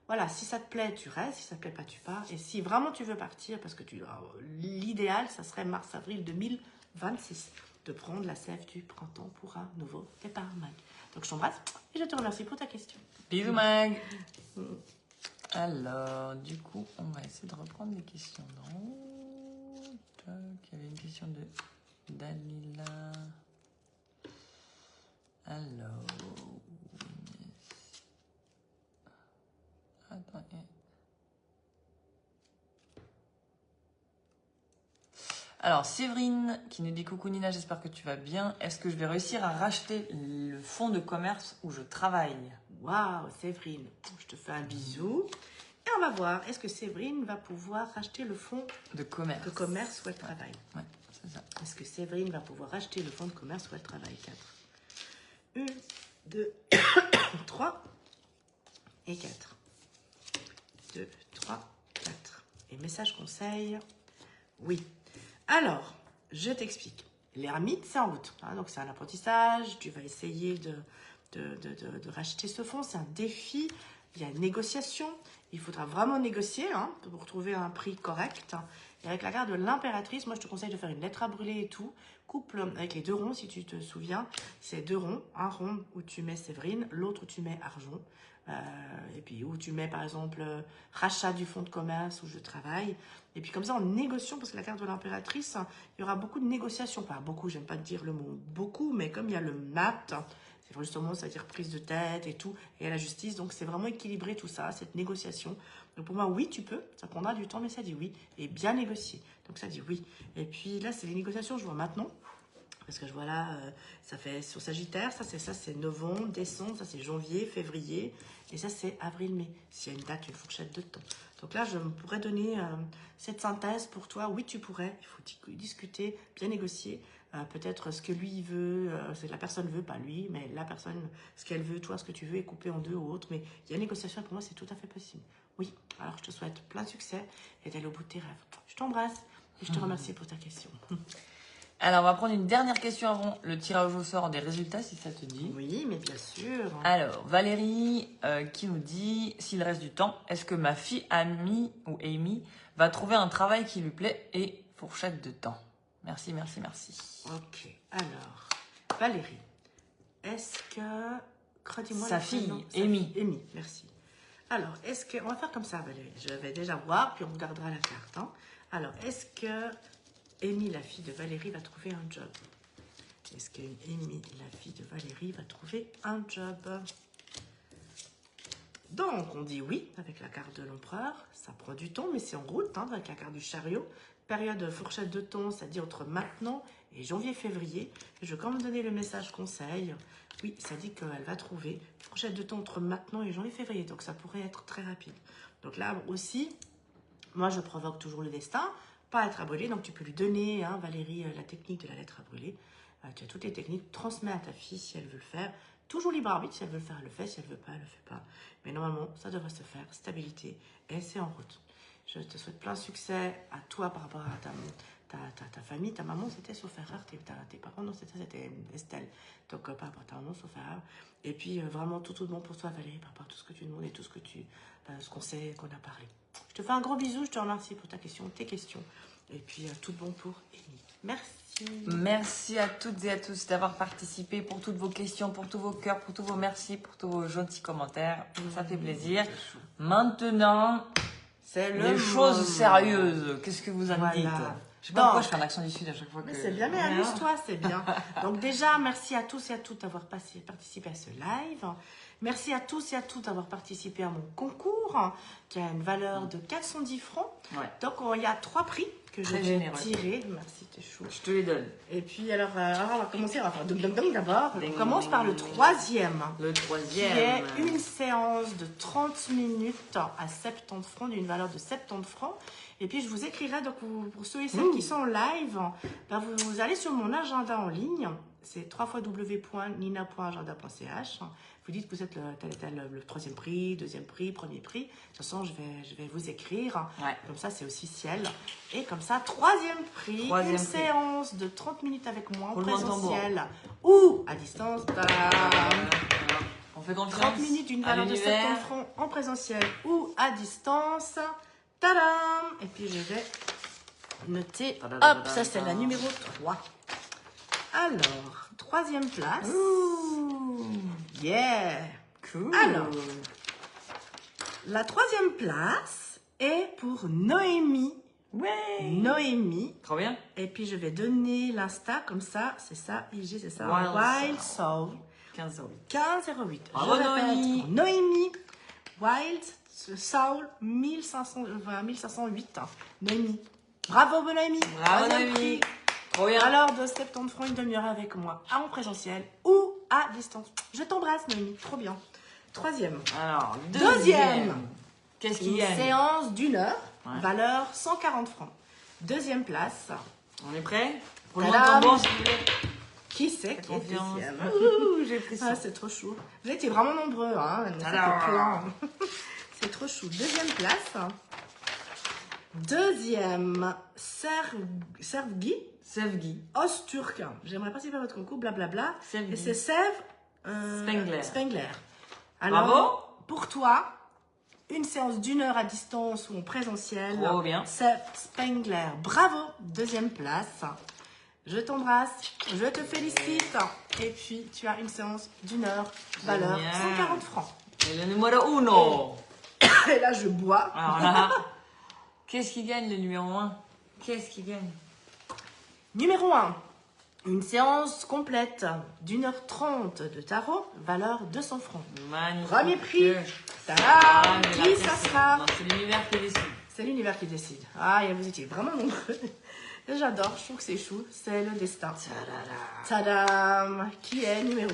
[SPEAKER 2] Voilà, si ça te plaît, tu restes. Si ça te plaît pas, tu pars. Et si vraiment tu veux partir, parce que l'idéal, ça serait mars-avril 2026, de prendre la sève du printemps pour un nouveau départ, Mag. Donc, je t'embrasse et je te remercie pour ta question.
[SPEAKER 1] Bisous, Mag. Alors, du coup, on va essayer de reprendre les questions. Il y avait une question de Dalila. Alors, attends. Alors, Séverine qui nous dit coucou Nina, j'espère que tu vas bien. Est-ce que je vais réussir à racheter le fonds de commerce où je travaille?
[SPEAKER 2] Waouh, Séverine, je te fais un bisou. Et on va voir, est-ce que Séverine va pouvoir racheter le fonds
[SPEAKER 1] de commerce
[SPEAKER 2] où elle travaille?
[SPEAKER 1] Ouais, c'est ça.
[SPEAKER 2] Est-ce que Séverine va pouvoir racheter le fonds de commerce où elle travaille? 4. 1, 2, 3 et 4. 2, 3, 4. Et message conseil, oui. Alors, je t'explique. L'ermite, c'est en route. Hein, donc, c'est un apprentissage. Tu vas essayer de racheter ce fonds. C'est un défi. Il y a une négociation. Il faudra vraiment négocier pour trouver un prix correct. Et avec la carte de l'impératrice, moi, je te conseille de faire une lettre à brûler et tout. Couple avec les 2 ronds, si tu te souviens. C'est 2 ronds. Un rond où tu mets Séverine, l'autre où tu mets argent. Et puis où tu mets, par exemple, rachat du fonds de commerce où je travaille. Et puis comme ça, en négociant, parce que la carte de l'impératrice, il y aura beaucoup de négociations. Pas beaucoup, j'aime pas dire le mot beaucoup, mais comme il y a le mat, c'est justement, ça veut dire prise de tête et tout, et la justice. Donc, c'est vraiment équilibré tout ça, cette négociation. Donc, pour moi, oui, tu peux. Ça prendra du temps, mais ça dit oui. Et bien négocier. Donc, ça dit oui. Et puis là, c'est les négociations, je vois maintenant. Parce que je vois là, ça fait sur Sagittaire, ça c'est novembre, décembre, ça c'est janvier, février, et ça c'est avril-mai. S'il y a une date, une fourchette de temps. Donc là, je pourrais donner cette synthèse pour toi. Oui, tu pourrais. Il faut discuter, bien négocier. Peut-être ce que lui il veut, ce que la personne veut, pas lui, mais la personne, ce qu'elle veut, toi, ce que tu veux est coupé en 2 ou autre. Mais il y a une négociation et pour moi, c'est tout à fait possible. Oui, alors je te souhaite plein de succès et d'aller au bout de tes rêves. Je t'embrasse et je te remercie pour ta question.
[SPEAKER 1] Alors, on va prendre une dernière question avant le tirage au sort des résultats, si ça te dit.
[SPEAKER 2] Oui, mais bien sûr.
[SPEAKER 1] Alors, Valérie qui nous dit, s'il reste du temps, est-ce que ma fille Amy ou Amy va trouver un travail qui lui plaît et fourchette de temps? Merci, merci, merci.
[SPEAKER 2] Ok, alors, Valérie, est-ce que... Redis-moi
[SPEAKER 1] sa fille, Amy.
[SPEAKER 2] Amy, merci. Alors, est-ce que... On va faire comme ça, Valérie. Je vais déjà voir, puis on regardera la carte. Alors, est-ce que... Amy, la fille de Valérie, va trouver un job? Est-ce que Amy, la fille de Valérie, va trouver un job? Donc, on dit oui avec la carte de l'empereur. Ça prend du temps, mais c'est en route avec la carte du chariot. Période de fourchette de temps, ça dit entre maintenant et janvier-février. Je vais quand même donner le message conseil. Oui, ça dit qu'elle va trouver fourchette de temps entre maintenant et janvier-février. Donc, ça pourrait être très rapide. Donc là aussi, moi, je provoque toujours le destin. Pas lettre à brûler, donc tu peux lui donner, Valérie, la technique de la lettre à brûler. Tu as toutes les techniques, transmets à ta fille si elle veut le faire. Toujours libre arbitre, si elle veut le faire, elle le fait, si elle ne veut pas, elle ne le fait pas. Mais normalement, ça devrait se faire, stabilité, et c'est en route. Je te souhaite plein de succès à toi par rapport à ta famille. Ta maman, c'était sauf erreur, tes parents, non, c'était Estelle. Donc, par rapport à ta maman, sauf erreur. Et puis, vraiment, tout de bon pour toi, Valérie, par rapport à tout ce que tu demandes et tout ce qu'on sait, qu'on a parlé. Je te fais un gros bisou, je te remercie pour ta question, tes questions. Et puis, tout bon pour Amy. Merci.
[SPEAKER 1] Merci à toutes et à tous d'avoir participé, pour toutes vos questions, pour tous vos cœurs, pour tous vos merci, pour tous vos gentils commentaires. Ça fait plaisir. Maintenant,
[SPEAKER 2] c'est
[SPEAKER 1] les choses sérieuses. Qu'est-ce que vous en dites? Je sais pas pourquoi je fais un accent du sud à chaque fois.
[SPEAKER 2] Mais c'est bien, mais amuse-toi, c'est bien. Donc déjà, merci à tous et à toutes d'avoir participé à ce live. Merci à tous et à toutes d'avoir participé à mon concours qui a une valeur de 410 francs.
[SPEAKER 1] Ouais.
[SPEAKER 2] Donc il y a 3 prix. que je
[SPEAKER 1] Très
[SPEAKER 2] vais
[SPEAKER 1] généreux.
[SPEAKER 2] tirer. Merci, t'es chou.
[SPEAKER 1] Je te les donne.
[SPEAKER 2] Et puis, alors, on va commencer, on va faire ding d'abord.
[SPEAKER 1] Ding,
[SPEAKER 2] On commence
[SPEAKER 1] ding,
[SPEAKER 2] par le
[SPEAKER 1] ding.
[SPEAKER 2] troisième.
[SPEAKER 1] Le
[SPEAKER 2] Qui
[SPEAKER 1] troisième.
[SPEAKER 2] est une séance de 30 minutes à 70 francs, d'une valeur de 70 francs. Et puis, je vous écrirai, donc pour ceux et celles qui sont en live, ben, vous allez sur mon agenda en ligne. C'est www.nina.agenda.ch. Vous dites que vous êtes le troisième prix, deuxième prix, premier prix. De toute façon, je vais vous écrire.
[SPEAKER 1] Ouais.
[SPEAKER 2] Comme ça, c'est officiel. Et comme ça, troisième prix,
[SPEAKER 1] Troisième
[SPEAKER 2] une
[SPEAKER 1] prix.
[SPEAKER 2] séance de 30 minutes avec moi en
[SPEAKER 1] Roulement de
[SPEAKER 2] présentiel ou à distance. Tadam.
[SPEAKER 1] On fait confiance
[SPEAKER 2] 30 minutes d'une valeur de
[SPEAKER 1] l'univers.
[SPEAKER 2] 70 francs en présentiel ou à distance. Tadam! Et puis je vais noter. Hop, ça c'est la numéro 3. Alors, troisième place.
[SPEAKER 1] Ouh,
[SPEAKER 2] Yeah!
[SPEAKER 1] cool.
[SPEAKER 2] Alors, la troisième place est pour Noémie.
[SPEAKER 1] Ouais.
[SPEAKER 2] Noémie.
[SPEAKER 1] Trop bien.
[SPEAKER 2] Et puis je vais donner l'Insta comme ça. C'est ça, IG, c'est ça.
[SPEAKER 1] Wild
[SPEAKER 2] Wild Soul.
[SPEAKER 1] 15 euros.
[SPEAKER 2] 15,08.
[SPEAKER 1] Bravo,
[SPEAKER 2] Je répète,
[SPEAKER 1] Noémie.
[SPEAKER 2] pour Noémie. Wild Soul 1508. Noémie. Bravo, Noémie.
[SPEAKER 1] Bravo,
[SPEAKER 2] Troisième
[SPEAKER 1] Noémie.
[SPEAKER 2] prix.
[SPEAKER 1] Trop bien.
[SPEAKER 2] Alors, de 70 francs, une demi-heure avec moi, en présentiel ou à distance. Je t'embrasse, Noémie. Trop bien. Troisième.
[SPEAKER 1] Alors,
[SPEAKER 2] Deuxième.
[SPEAKER 1] Qu'est-ce qu'il
[SPEAKER 2] Une
[SPEAKER 1] gagne?
[SPEAKER 2] séance d'une heure,
[SPEAKER 1] Ouais.
[SPEAKER 2] valeur 140 francs. Deuxième place.
[SPEAKER 1] On est prêt? Pour le
[SPEAKER 2] Tadam.
[SPEAKER 1] tambour, s'il vous plaît.
[SPEAKER 2] Qui c'est qui est
[SPEAKER 1] Confiance.
[SPEAKER 2] deuxième?
[SPEAKER 1] Ouh, j'ai pris ça.
[SPEAKER 2] Ah, c'est trop chou. Vous étiez vraiment nombreux, hein. Ça fait
[SPEAKER 1] Alors.
[SPEAKER 2] plein. C'est trop chou. Deuxième place. Deuxième, Servgi
[SPEAKER 1] Sevgi.
[SPEAKER 2] Osturk. J'aimerais participer à votre concours, blablabla.
[SPEAKER 1] Sevgi.
[SPEAKER 2] Et c'est
[SPEAKER 1] Spengler.
[SPEAKER 2] Spengler. Alors,
[SPEAKER 1] Bravo.
[SPEAKER 2] pour toi, une séance d'une heure à distance ou en présentiel.
[SPEAKER 1] Trop bien.
[SPEAKER 2] C'est Spengler. Bravo. Deuxième place. Je t'embrasse, je te félicite. Et puis, tu as une séance d'une heure, valeur
[SPEAKER 1] Génial.
[SPEAKER 2] 140 francs.
[SPEAKER 1] Et le numéro uno.
[SPEAKER 2] Et là, je bois.
[SPEAKER 1] Alors là, qu'est-ce qu'il gagne le numéro 1? Qu'est-ce qu'il gagne?
[SPEAKER 2] Numéro 1, une séance complète d'une heure 30 de tarot, valeur 200 francs.
[SPEAKER 1] Magnifique.
[SPEAKER 2] Premier prix.
[SPEAKER 1] Ah,
[SPEAKER 2] Tadam!
[SPEAKER 1] mais
[SPEAKER 2] Qui
[SPEAKER 1] là,
[SPEAKER 2] ça
[SPEAKER 1] c'est-
[SPEAKER 2] sera?
[SPEAKER 1] non, c'est l'univers qui décide.
[SPEAKER 2] C'est l'univers qui décide. Ah, et vous étiez vraiment nombreux. Et j'adore, je trouve que c'est chou. C'est le destin. Tadam! Qui est numéro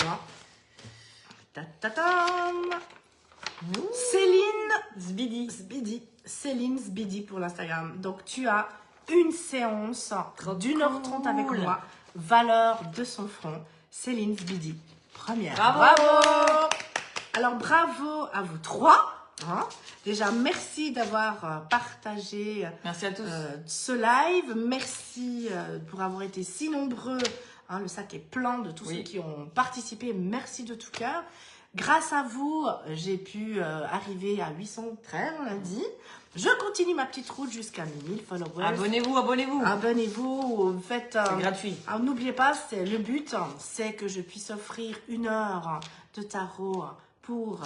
[SPEAKER 2] 1? Tadam! Céline
[SPEAKER 1] Zbidi.
[SPEAKER 2] Zbidi. Céline Zbidi pour l'Instagram. Donc, tu as une séance d'une heure 30 avec
[SPEAKER 1] cool.
[SPEAKER 2] moi. Valeur 200 francs. Céline Zbidi. Première.
[SPEAKER 1] Bravo.
[SPEAKER 2] Alors, bravo à vous trois. Hein. Déjà, merci d'avoir partagé
[SPEAKER 1] Merci à tous.
[SPEAKER 2] ce live. Merci pour avoir été si nombreux. Hein, le sac est plein de tous
[SPEAKER 1] Oui.
[SPEAKER 2] ceux qui ont participé. Merci de tout cœur. Grâce à vous, j'ai pu arriver à 813, on l'a dit. Je continue ma petite route jusqu'à 1000 followers.
[SPEAKER 1] Abonnez-vous, abonnez-vous.
[SPEAKER 2] Abonnez-vous. Faites,
[SPEAKER 1] C'est gratuit.
[SPEAKER 2] alors, n'oubliez pas, c'est le but, c'est que je puisse offrir une heure de tarot pour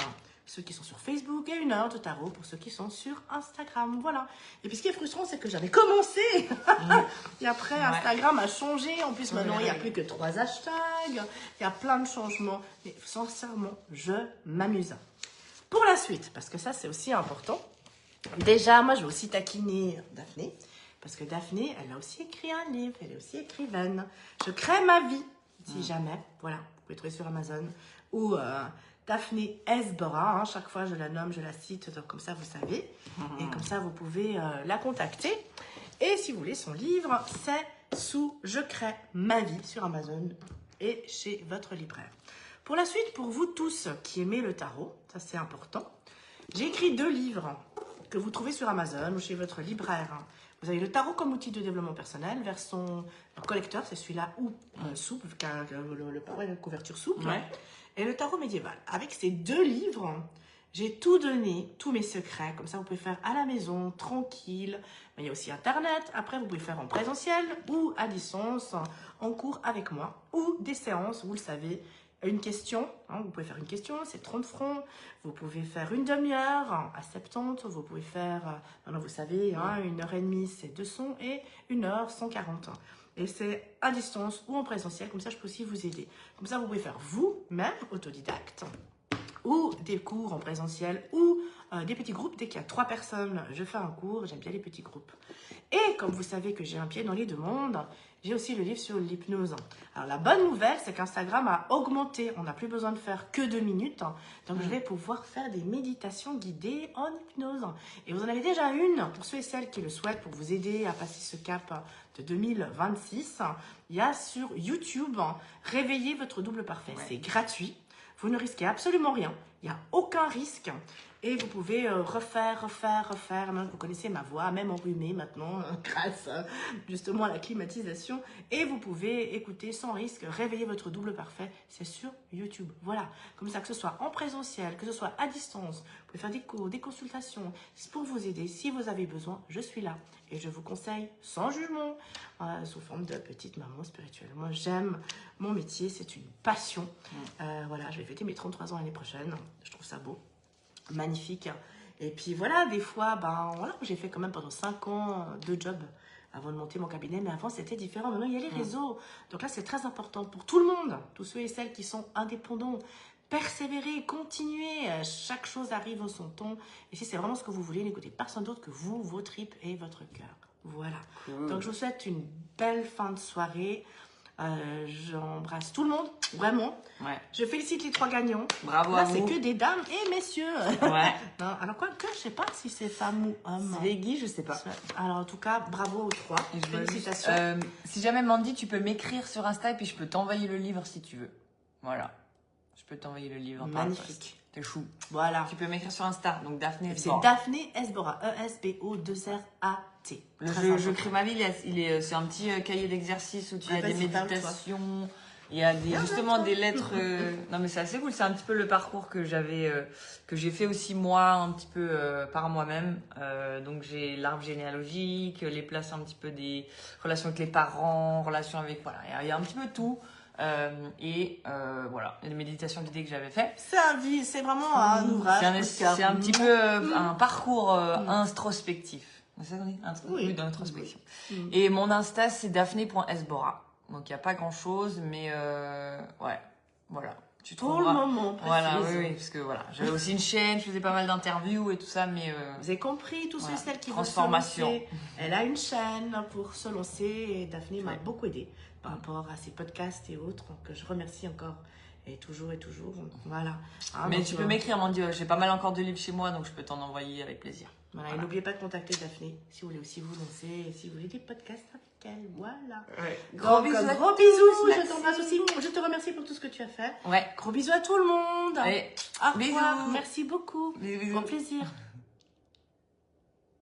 [SPEAKER 2] ceux qui sont sur Facebook et une heure de tarot pour ceux qui sont sur Instagram. Voilà. Et puis ce qui est frustrant, c'est que j'avais commencé. Et après,
[SPEAKER 1] Ouais.
[SPEAKER 2] Instagram a changé. En plus,
[SPEAKER 1] Oui,
[SPEAKER 2] maintenant, il n'y a
[SPEAKER 1] oui.
[SPEAKER 2] plus que 3 hashtags. Il y a plein de changements. Mais sincèrement, je m'amuse. Pour la suite, parce que ça, c'est aussi important. Déjà, moi, je vais aussi taquiner Daphné. Parce que Daphné, elle a aussi écrit un livre. Elle est aussi écrivaine. Je crée ma vie, si jamais. Voilà, vous pouvez trouver sur Amazon. Ou Daphné Esbora. Hein, chaque fois, je la nomme, je la cite. Donc, comme ça, vous savez. Et comme ça, vous pouvez la contacter. Et si vous voulez son livre, c'est sous Je crée ma vie sur Amazon et chez votre libraire. Pour la suite, pour vous tous qui aimez le tarot, ça c'est important, j'ai écrit 2 livres que vous trouvez sur Amazon ou chez votre libraire. Vous avez le tarot comme outil de développement personnel, version collecteur, c'est celui-là, ou souple, la couverture souple,
[SPEAKER 1] Ouais.
[SPEAKER 2] et le tarot médiéval. Avec ces 2 livres, j'ai tout donné, tous mes secrets, comme ça vous pouvez faire à la maison, tranquille. Mais il y a aussi Internet, après vous pouvez faire en présentiel ou à distance, en cours avec moi, ou des séances, vous le savez, une question, hein, vous pouvez faire une question, c'est 30 francs, vous pouvez faire une demi-heure à 70, vous pouvez faire, maintenant vous savez, hein, 1h30 c'est 200 et 1 heure 140. Et c'est à distance ou en présentiel, comme ça je peux aussi vous aider. Comme ça vous pouvez faire vous-même, autodidacte, ou des cours en présentiel, ou des petits groupes. Dès qu'il y a 3 personnes, je fais un cours. J'aime bien les petits groupes. Et comme vous savez que j'ai un pied dans les deux mondes, j'ai aussi le livre sur l'hypnose. Alors la bonne nouvelle, c'est qu'Instagram a augmenté. On n'a plus besoin de faire que 2 minutes. Donc je vais pouvoir faire des méditations guidées en hypnose. Et vous en avez déjà une, pour ceux et celles qui le souhaitent, pour vous aider à passer ce cap de 2026. Il y a sur YouTube, Réveillez votre double parfait. C'est gratuit. Vous ne risquez absolument rien. Il n'y a aucun risque. Et vous pouvez refaire. Vous connaissez ma voix, même enrhumée maintenant, grâce justement à la climatisation. Et vous pouvez écouter sans risque, Réveiller votre double parfait. C'est sur YouTube. Voilà. Comme ça, que ce soit en présentiel, que ce soit à distance, vous pouvez faire des cours, des consultations. C'est pour vous aider. Si vous avez besoin, je suis là. Et je vous conseille, sans jugement, sous forme de petite maman spirituelle. Moi, j'aime mon métier. C'est une passion. Voilà, je vais fêter mes 33 ans l'année prochaine. Je trouve ça beau. Magnifique. Et puis voilà, des fois, voilà, j'ai fait quand même pendant 5 ans 2 jobs avant de monter mon cabinet, mais avant c'était différent. Maintenant, il y a les réseaux. Donc là, c'est très important pour tout le monde, tous ceux et celles qui sont indépendants. Persévérer, continuer, chaque chose arrive au son temps. Et si c'est vraiment ce que vous voulez, n'écoutez personne d'autre que vous, vos tripes et votre cœur. Voilà. Donc je vous souhaite une belle fin de soirée. J'embrasse tout le monde, vraiment. Je félicite les 3 gagnants.
[SPEAKER 1] Bravo
[SPEAKER 2] là,
[SPEAKER 1] à vous.
[SPEAKER 2] c'est que des dames et messieurs. Non, alors quoi que, je sais pas si c'est femme ou homme.
[SPEAKER 1] Svegi, je sais pas.
[SPEAKER 2] Alors en tout cas, bravo aux 3. Félicitations.
[SPEAKER 1] Si jamais Mandy, tu peux m'écrire sur Insta et puis je peux t'envoyer le livre si tu veux. Voilà. Je peux t'envoyer le livre.
[SPEAKER 2] Magnifique.
[SPEAKER 1] T'es chou.
[SPEAKER 2] Voilà.
[SPEAKER 1] Tu peux m'écrire sur Insta. Donc Daphné
[SPEAKER 2] Esbora. C'est Daphné Esbora. E-S-B-O-2-R-A-T.
[SPEAKER 1] Je crée ma vie. C'est un petit cahier d'exercices où tu as des méditations. Il y a justement des lettres. Non, mais c'est assez cool. C'est un petit peu le parcours que j'ai fait aussi moi, un petit peu par moi-même. Donc j'ai l'arbre généalogique, les places un petit peu des relations avec les parents, relations avec. Voilà, il y a un petit peu tout. Voilà, les méditations guidées que j'avais fait.
[SPEAKER 2] C'est vraiment un ouvrage.
[SPEAKER 1] C'est un petit peu un parcours introspectif. C'est ça qu'on dit? Oui, d'introspection. Et mon Insta, c'est daphné.esbora. Donc il n'y a pas grand chose, mais ouais, voilà. Tu
[SPEAKER 2] pour le moment,
[SPEAKER 1] voilà, oui, parce que voilà, j'avais aussi une chaîne, je faisais pas mal d'interviews et tout ça, mais
[SPEAKER 2] vous avez compris, tous ceux et celles qui veulent se
[SPEAKER 1] transformation.
[SPEAKER 2] lancer. Elle a une chaîne pour se lancer et Daphné m'a beaucoup aidée par rapport à ses podcasts et autres, que je remercie encore et toujours, voilà.
[SPEAKER 1] Mais tu peux m'écrire, Mandy, j'ai pas mal encore de livres chez moi, donc je peux t'en envoyer avec plaisir.
[SPEAKER 2] Voilà. Et n'oubliez pas de contacter Daphné si vous voulez aussi vous lancer, si vous voulez des podcasts avec elle, voilà.
[SPEAKER 1] Gros bisous,
[SPEAKER 2] je t'embrasse aussi, je te remercie pour tout ce que tu as fait.
[SPEAKER 1] Ouais.
[SPEAKER 2] Gros bisous à tout le monde.
[SPEAKER 1] Allez,
[SPEAKER 2] au revoir,
[SPEAKER 1] bisous.
[SPEAKER 2] merci beaucoup,
[SPEAKER 1] Bisous.
[SPEAKER 2] au plaisir.